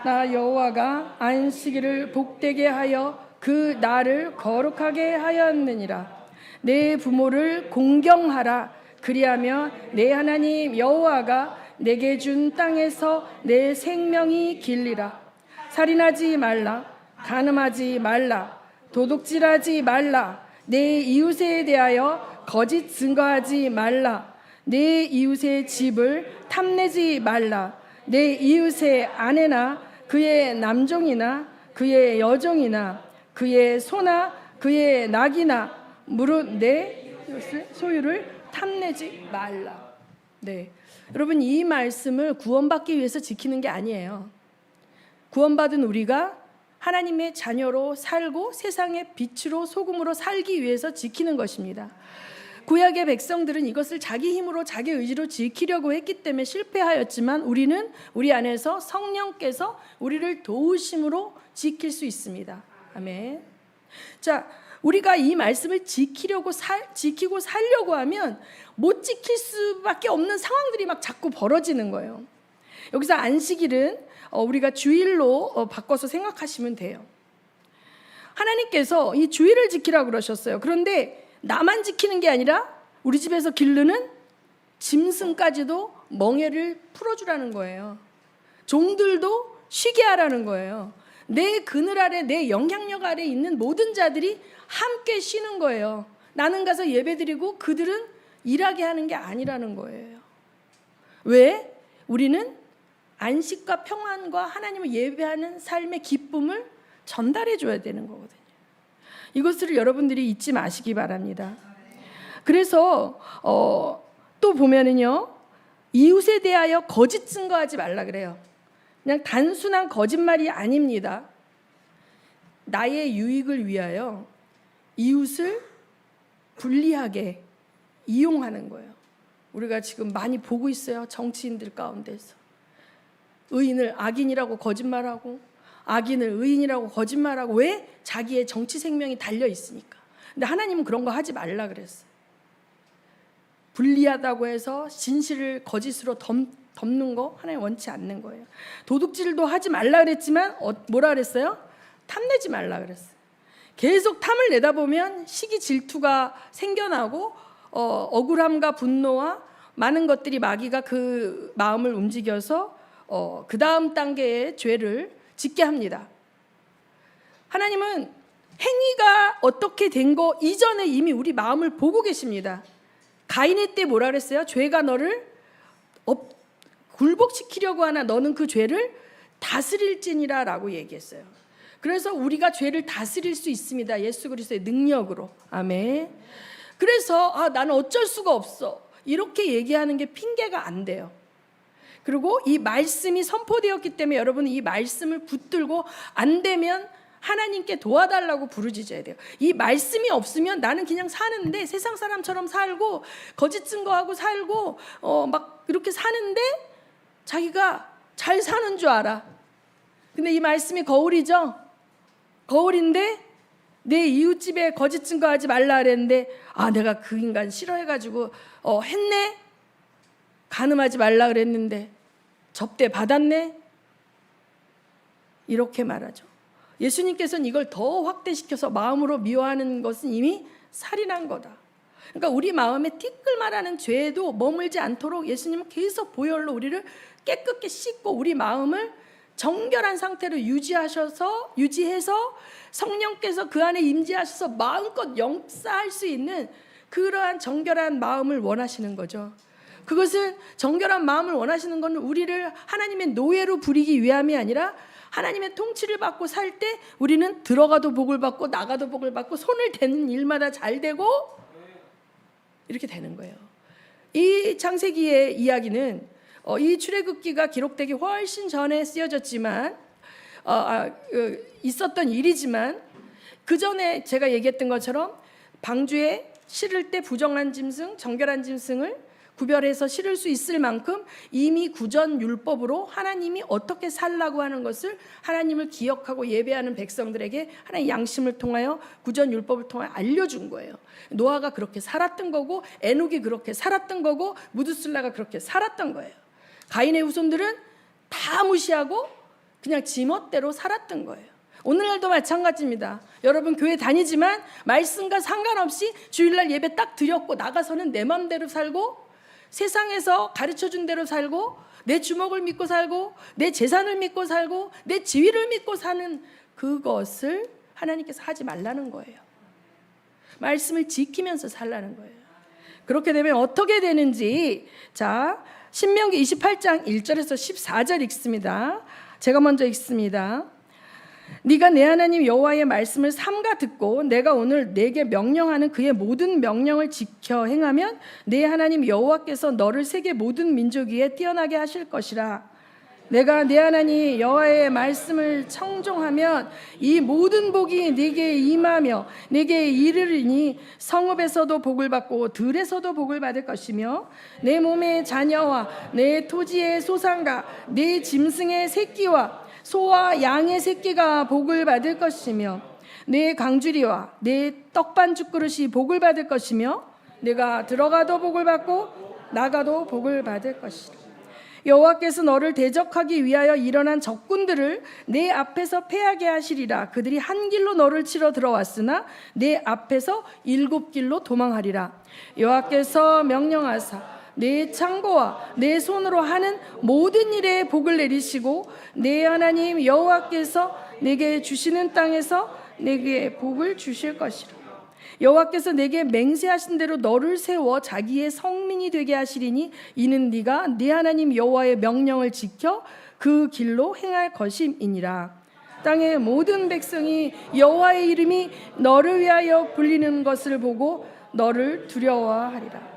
나 여호와가 안식일을 복되게 하여 그 날을 거룩하게 하였느니라. 내 부모를 공경하라. 그리하며 내 하나님 여호와가 내게 준 땅에서 내 생명이 길리라. 살인하지 말라. 간음하지 말라. 도둑질하지 말라. 내 이웃에 대하여 거짓 증거하지 말라. 내 이웃의 집을 탐내지 말라. 내 이웃의 아내나 그의 남종이나 그의 여종이나 그의 소나 그의 낙이나 무릇 내 소유를 탐내지 말라. 네, 여러분, 이 말씀을 구원받기 위해서 지키는 게 아니에요. 구원받은 우리가 하나님의 자녀로 살고 세상의 빛으로 소금으로 살기 위해서 지키는 것입니다. 구약의 백성들은 이것을 자기 힘으로 자기 의지로 지키려고 했기 때문에 실패하였지만 우리는 우리 안에서 성령께서 우리를 도우심으로 지킬 수 있습니다. 아멘. 자, 우리가 이 말씀을 지키고 살려고 하면 못 지킬 수밖에 없는 상황들이 막 자꾸 벌어지는 거예요. 여기서 안식일은 우리가 주일로 바꿔서 생각하시면 돼요. 하나님께서 이 주일을 지키라고 그러셨어요. 그런데 나만 지키는 게 아니라 우리 집에서 기르는 짐승까지도 멍에를 풀어주라는 거예요. 종들도 쉬게 하라는 거예요. 내 그늘 아래, 내 영향력 아래 있는 모든 자들이 함께 쉬는 거예요. 나는 가서 예배드리고 그들은 일하게 하는 게 아니라는 거예요. 왜? 우리는 안식과 평안과 하나님을 예배하는 삶의 기쁨을 전달해 줘야 되는 거거든요. 이것을 여러분들이 잊지 마시기 바랍니다. 그래서 또 보면은요, 이웃에 대하여 거짓 증거하지 말라 그래요. 그냥 단순한 거짓말이 아닙니다. 나의 유익을 위하여 이웃을 불리하게 이용하는 거예요. 우리가 지금 많이 보고 있어요. 정치인들 가운데서 의인을 악인이라고 거짓말하고 악인을 의인이라고 거짓말하고. 왜? 자기의 정치 생명이 달려 있으니까. 근데 하나님은 그런 거 하지 말라 그랬어요. 불리하다고 해서 진실을 거짓으로 덮는 거 하나님 원치 않는 거예요. 도둑질도 하지 말라 그랬지만 뭐라 그랬어요? 탐내지 말라 그랬어요. 계속 탐을 내다 보면 시기 질투가 생겨나고 억울함과 분노와 많은 것들이 마귀가 그 마음을 움직여서 그 다음 단계의 죄를 짓게 합니다. 하나님은 행위가 어떻게 된 거 이전에 이미 우리 마음을 보고 계십니다. 가인의 때 뭐라 그랬어요? 죄가 너를 굴복시키려고 하나 너는 그 죄를 다스릴지니라 라고 얘기했어요. 그래서 우리가 죄를 다스릴 수 있습니다. 예수 그리스도의 능력으로. 아멘. 그래서 나는 어쩔 수가 없어, 이렇게 얘기하는 게 핑계가 안 돼요. 그리고 이 말씀이 선포되었기 때문에 여러분은 이 말씀을 붙들고 안 되면 하나님께 도와달라고 부르짖어야 돼요. 이 말씀이 없으면 나는 그냥 사는데 세상 사람처럼 살고 거짓 증거하고 살고 막 이렇게 사는데 자기가 잘 사는 줄 알아. 근데 이 말씀이 거울이죠. 거울인데 내 이웃집에 거짓 증거하지 말라 그랬는데 내가 그 인간 싫어해가지고 했네. 간음하지 말라 그랬는데 접대 받았네. 이렇게 말하죠. 예수님께서는 이걸 더 확대시켜서 마음으로 미워하는 것은 이미 살인한 거다. 그러니까 우리 마음에 티끌말하는 죄에도 머물지 않도록 예수님은 계속 보혈로 우리를 깨끗게 씻고 우리 마음을 정결한 상태로 유지해서 성령께서 그 안에 임재하셔서 마음껏 역사할 수 있는 그러한 정결한 마음을 원하시는 거죠. 그것은 정결한 마음을 원하시는 것은 우리를 하나님의 노예로 부리기 위함이 아니라 하나님의 통치를 받고 살 때 우리는 들어가도 복을 받고 나가도 복을 받고 손을 대는 일마다 잘 되고 이렇게 되는 거예요. 이 창세기의 이야기는 이 출애굽기가 기록되기 훨씬 전에 쓰여졌지만 있었던 일이지만 그 전에 제가 얘기했던 것처럼 방주에 실을 때 부정한 짐승, 정결한 짐승을 구별해서 실을 수 있을 만큼 이미 구전 율법으로 하나님이 어떻게 살라고 하는 것을 하나님을 기억하고 예배하는 백성들에게 하나님의 양심을 통하여 구전 율법을 통하여 알려준 거예요. 노아가 그렇게 살았던 거고 에녹이 그렇게 살았던 거고 무두슬라가 그렇게 살았던 거예요. 가인의 후손들은 다 무시하고 그냥 지멋대로 살았던 거예요. 오늘날도 마찬가지입니다. 여러분 교회 다니지만 말씀과 상관없이 주일날 예배 딱 드렸고 나가서는 내 맘대로 살고 세상에서 가르쳐준 대로 살고 내 주먹을 믿고 살고 내 재산을 믿고 살고 내 지위를 믿고 사는 그것을 하나님께서 하지 말라는 거예요. 말씀을 지키면서 살라는 거예요. 그렇게 되면 어떻게 되는지 자 신명기 28장 1절에서 14절 읽습니다. 제가 먼저 읽습니다. 네가 내 하나님 여호와의 말씀을 삼가 듣고 내가 오늘 내게 명령하는 그의 모든 명령을 지켜 행하면 내 하나님 여호와께서 너를 세계 모든 민족 위에 뛰어나게 하실 것이라. 내가 내 하나님 여호와의 말씀을 청종하면 이 모든 복이 네게 임하며 네게 이르리니 성읍에서도 복을 받고 들에서도 복을 받을 것이며 내 몸의 자녀와 내 토지의 소산과 내 짐승의 새끼와 소와 양의 새끼가 복을 받을 것이며 내 강주리와 내 떡반죽 그릇이 복을 받을 것이며 내가 들어가도 복을 받고 나가도 복을 받을 것이라. 여호와께서 너를 대적하기 위하여 일어난 적군들을 내 앞에서 패하게 하시리라. 그들이 한 길로 너를 치러 들어왔으나 내 앞에서 7길로 도망하리라. 여호와께서 명령하사 내 창고와 내 손으로 하는 모든 일에 복을 내리시고 내 하나님 여호와께서 내게 주시는 땅에서 내게 복을 주실 것이라. 여호와께서 내게 맹세하신 대로 너를 세워 자기의 성민이 되게 하시리니 이는 네가 네 하나님 여호와의 명령을 지켜 그 길로 행할 것임이니라. 땅의 모든 백성이 여호와의 이름이 너를 위하여 불리는 것을 보고 너를 두려워하리라.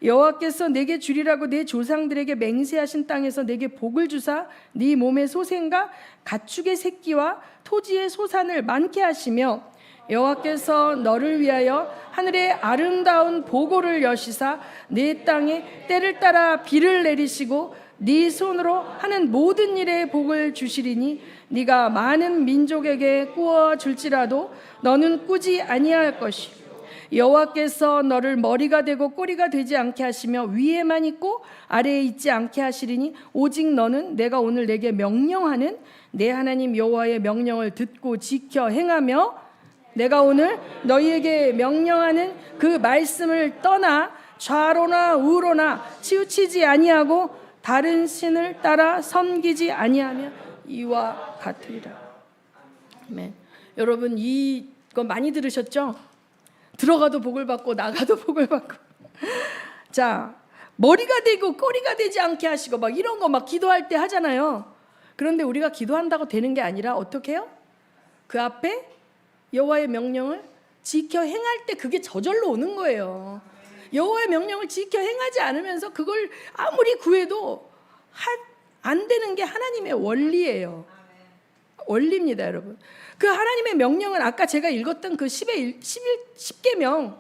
여호와께서 내게 주리라고 내 조상들에게 맹세하신 땅에서 내게 복을 주사 네 몸의 소생과 가축의 새끼와 토지의 소산을 많게 하시며 여호와께서 너를 위하여 하늘의 아름다운 보고를 여시사 네 땅에 때를 따라 비를 내리시고 네 손으로 하는 모든 일에 복을 주시리니 네가 많은 민족에게 꾸어 줄지라도 너는 꾸지 아니할 것이 여호와께서 너를 머리가 되고 꼬리가 되지 않게 하시며 위에만 있고 아래에 있지 않게 하시리니 오직 너는 내가 오늘 내게 명령하는 내 하나님 여호와의 명령을 듣고 지켜 행하며 내가 오늘 너희에게 명령하는 그 말씀을 떠나 좌로나 우로나 치우치지 아니하고 다른 신을 따라 섬기지 아니하며 이와 같으리라. 아멘. 여러분 이거 많이 들으셨죠? 들어가도 복을 받고 나가도 복을 받고. 자, 머리가 되고 꼬리가 되지 않게 하시고 막 이런 거 막 기도할 때 하잖아요. 그런데 우리가 기도한다고 되는 게 아니라 어떻게 해요? 그 앞에 여호와의 명령을 지켜 행할 때 그게 저절로 오는 거예요. 여호와의 명령을 지켜 행하지 않으면서 그걸 아무리 구해도 안 되는 게 하나님의 원리예요. 원리입니다, 여러분. 그 하나님의 명령은 아까 제가 읽었던 그 10계명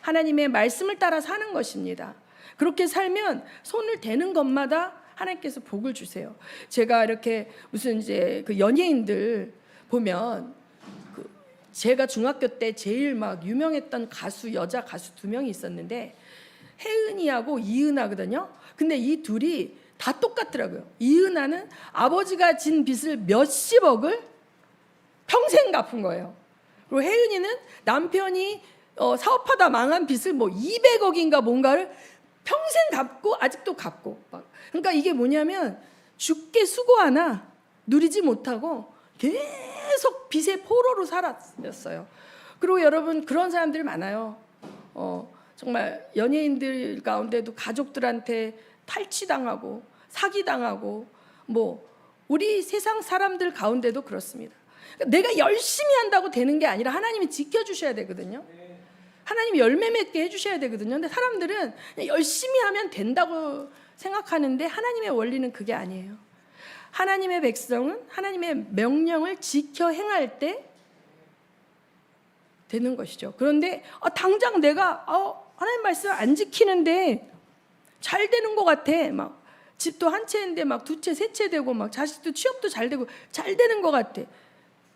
하나님의 말씀을 따라 사는 것입니다. 그렇게 살면 손을 대는 것마다 하나님께서 복을 주세요. 제가 이렇게 무슨 이제 그 연예인들 보면 제가 중학교 때 제일 막 유명했던 가수 여자 가수 2명이 있었는데 혜은이하고 이은하거든요. 근데 이 둘이 다 똑같더라고요. 이은하는 아버지가 진 빚을 몇십억을 평생 갚은 거예요. 그리고 혜은이는 남편이 사업하다 망한 빚을 뭐 200억인가 뭔가를 평생 갚고 아직도 갚고 막. 그러니까 이게 뭐냐면 죽게 수고하나 누리지 못하고 계속 빚의 포로로 살았어요. 그리고 여러분 그런 사람들 많아요. 정말 연예인들 가운데도 가족들한테 탈취당하고 사기당하고 뭐 우리 세상 사람들 가운데도 그렇습니다. 내가 열심히 한다고 되는 게 아니라 하나님이 지켜주셔야 되거든요. 하나님이 열매 맺게 해주셔야 되거든요. 근데 사람들은 그냥 열심히 하면 된다고 생각하는데 하나님의 원리는 그게 아니에요. 하나님의 백성은 하나님의 명령을 지켜 행할 때 되는 것이죠. 그런데 당장 내가 하나님 말씀 안 지키는데 잘 되는 것 같아. 막 집도 한 채인데 막 2채, 3채 되고 막 자식도 취업도 잘 되고 잘 되는 것 같아.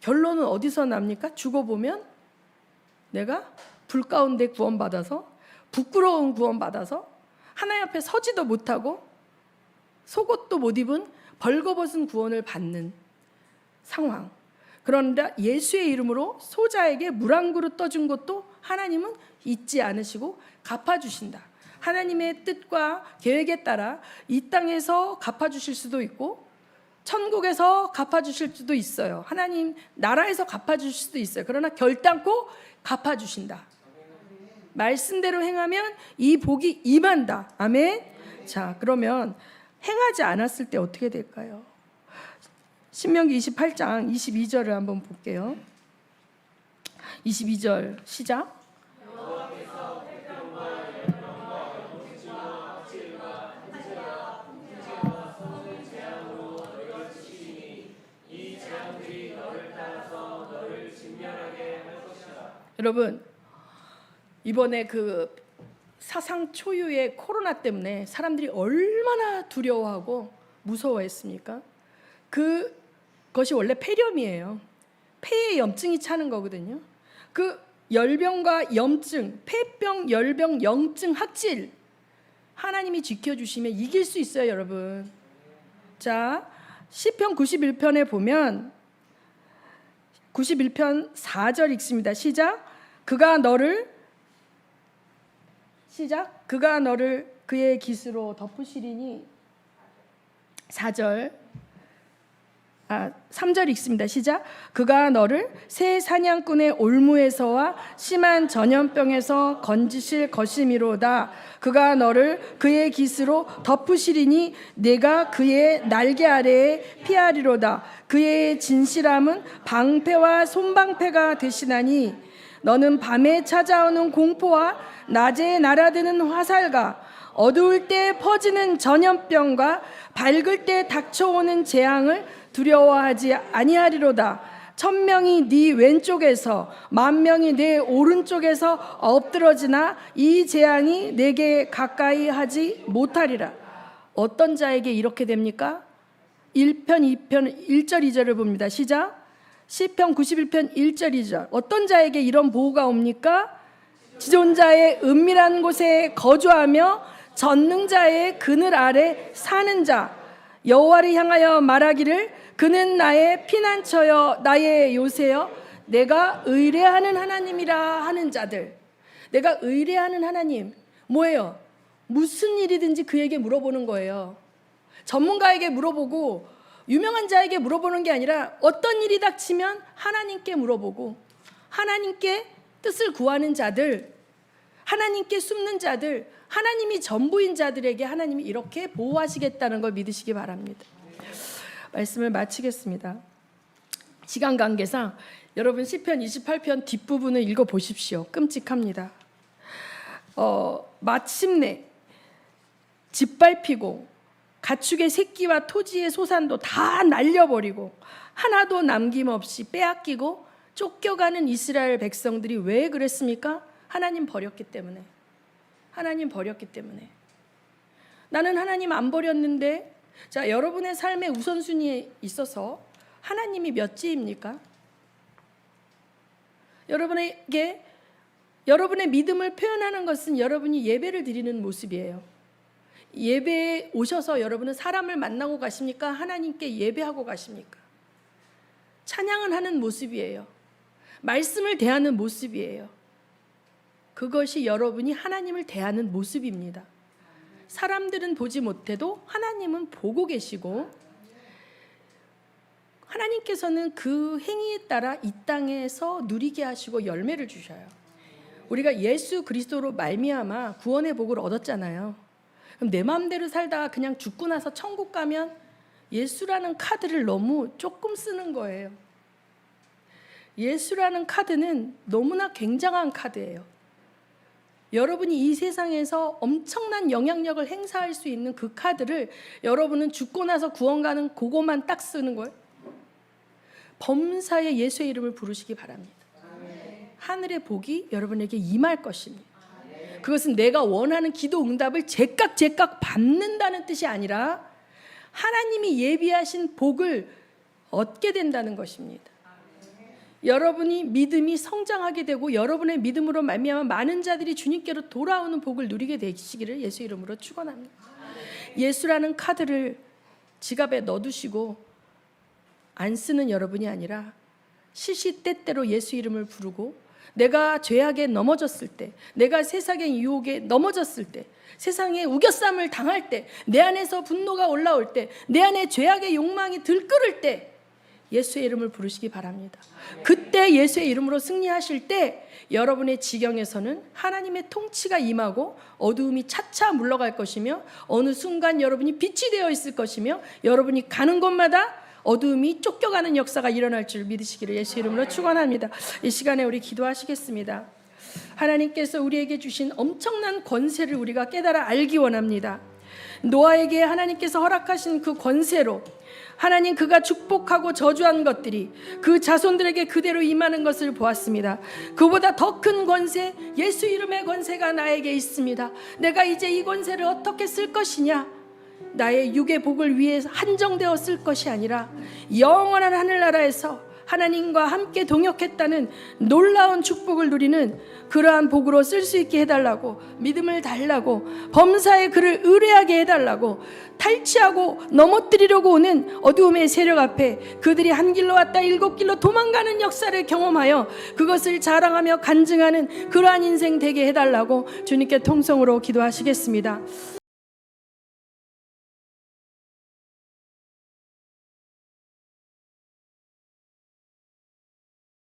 결론은 어디서 납니까? 죽어보면 내가 불 가운데 구원받아서 부끄러운 구원받아서 하나님 앞에 서지도 못하고 속옷도 못 입은 벌거벗은 구원을 받는 상황. 그런데 예수의 이름으로 소자에게 물 한 그릇 떠준 것도 하나님은 잊지 않으시고 갚아주신다. 하나님의 뜻과 계획에 따라 이 땅에서 갚아주실 수도 있고 천국에서 갚아주실 수도 있어요. 하나님 나라에서 갚아주실 수도 있어요. 그러나 결단코 갚아주신다. 말씀대로 행하면 이 복이 임한다. 아멘. 자, 그러면 행하지 않았을 때 어떻게 될까요? 신명기 28장 22절을 한번 볼게요. 22절 시작. 여러분 이번에 그 사상 초유의 코로나 때문에 사람들이 얼마나 두려워하고 무서워했습니까? 그것이 원래 폐렴이에요. 폐에 염증이 차는 거거든요. 그 열병과 염증, 폐병, 열병, 염증, 학질 하나님이 지켜주시면 이길 수 있어요, 여러분. 자, 시편 91편에 보면 91편 4절 읽습니다. 시작. 그가 너를 그의 깃으로 덮으시리니 3절 읽습니다. 시작. 그가 너를 새 사냥꾼의 올무에서와 심한 전염병에서 건지실 것이미로다. 그가 너를 그의 깃으로 덮으시리니 내가 그의 날개 아래에 피하리로다. 그의 진실함은 방패와 손방패가 되시나니 너는 밤에 찾아오는 공포와 낮에 날아드는 화살과 어두울 때 퍼지는 전염병과 밝을 때 닥쳐오는 재앙을 두려워하지 아니하리로다. 1000명이 네 왼쪽에서 10,000명이 내 오른쪽에서 엎드러지나 이 재앙이 내게 가까이 하지 못하리라. 어떤 자에게 이렇게 됩니까? 1편 2편 1절 2절을 봅니다. 시작. 시편 91편 1절 2절. 어떤 자에게 이런 보호가 옵니까? 지존자의 은밀한 곳에 거주하며 전능자의 그늘 아래 사는 자, 여호와를 향하여 말하기를 그는 나의 피난처여 나의 요새여 내가 의뢰하는 하나님이라 하는 자들. 내가 의뢰하는 하나님 뭐예요? 무슨 일이든지 그에게 물어보는 거예요. 전문가에게 물어보고 유명한 자에게 물어보는 게 아니라 어떤 일이 닥치면 하나님께 물어보고 하나님께 뜻을 구하는 자들, 하나님께 숨는 자들, 하나님이 전부인 자들에게 하나님이 이렇게 보호하시겠다는 걸 믿으시기 바랍니다. 말씀을 마치겠습니다. 시간 관계상 여러분 시편 28편 뒷부분을 읽어보십시오. 끔찍합니다. 마침내 짓밟히고 가축의 새끼와 토지의 소산도 다 날려버리고 하나도 남김없이 빼앗기고 쫓겨가는 이스라엘 백성들이 왜 그랬습니까? 하나님 버렸기 때문에. 하나님 버렸기 때문에. 나는 하나님 안 버렸는데, 자, 여러분의 삶의 우선순위에 있어서 하나님이 몇지입니까? 여러분에게 여러분의 믿음을 표현하는 것은 여러분이 예배를 드리는 모습이에요. 예배에 오셔서 여러분은 사람을 만나고 가십니까? 하나님께 예배하고 가십니까? 찬양을 하는 모습이에요. 말씀을 대하는 모습이에요. 그것이 여러분이 하나님을 대하는 모습입니다. 사람들은 보지 못해도 하나님은 보고 계시고 하나님께서는 그 행위에 따라 이 땅에서 누리게 하시고 열매를 주셔요. 우리가 예수 그리스도로 말미암아 구원의 복을 얻었잖아요. 그럼 내 마음대로 살다가 그냥 죽고 나서 천국 가면 예수라는 카드를 너무 조금 쓰는 거예요. 예수라는 카드는 너무나 굉장한 카드예요. 여러분이 이 세상에서 엄청난 영향력을 행사할 수 있는 그 카드를 여러분은 죽고 나서 구원 가는 그거만 딱 쓰는 거예요. 범사에 예수의 이름을 부르시기 바랍니다. 하늘의 복이 여러분에게 임할 것입니다. 그것은 내가 원하는 기도 응답을 제깍제깍 받는다는 뜻이 아니라 하나님이 예비하신 복을 얻게 된다는 것입니다. 여러분이 믿음이 성장하게 되고 여러분의 믿음으로 말미암아 많은 자들이 주님께로 돌아오는 복을 누리게 되시기를 예수 이름으로 축원합니다. 예수라는 카드를 지갑에 넣어두시고 안 쓰는 여러분이 아니라 시시때때로 예수 이름을 부르고 내가 죄악에 넘어졌을 때, 내가 세상의 유혹에 넘어졌을 때, 세상에 우겨쌈을 당할 때, 내 안에서 분노가 올라올 때, 내 안에 죄악의 욕망이 들끓을 때 예수의 이름을 부르시기 바랍니다. 그때 예수의 이름으로 승리하실 때 여러분의 지경에서는 하나님의 통치가 임하고 어두움이 차차 물러갈 것이며 어느 순간 여러분이 빛이 되어 있을 것이며 여러분이 가는 곳마다 어두움이 쫓겨가는 역사가 일어날 줄 믿으시기를 예수 이름으로 축원합니다. 이 시간에 우리 기도하시겠습니다. 하나님께서 우리에게 주신 엄청난 권세를 우리가 깨달아 알기 원합니다. 노아에게 하나님께서 허락하신 그 권세로 하나님 그가 축복하고 저주한 것들이 그 자손들에게 그대로 임하는 것을 보았습니다. 그보다 더 큰 권세, 예수 이름의 권세가 나에게 있습니다. 내가 이제 이 권세를 어떻게 쓸 것이냐? 나의 육의 복을 위해 한정되어 쓸 것이 아니라 영원한 하늘나라에서 하나님과 함께 동역했다는 놀라운 축복을 누리는 그러한 복으로 쓸 수 있게 해달라고, 믿음을 달라고, 범사에 그를 의뢰하게 해달라고, 탈취하고 넘어뜨리려고 오는 어두움의 세력 앞에 그들이 한 길로 왔다 7길로 도망가는 역사를 경험하여 그것을 자랑하며 간증하는 그러한 인생 되게 해달라고 주님께 통성으로 기도하시겠습니다.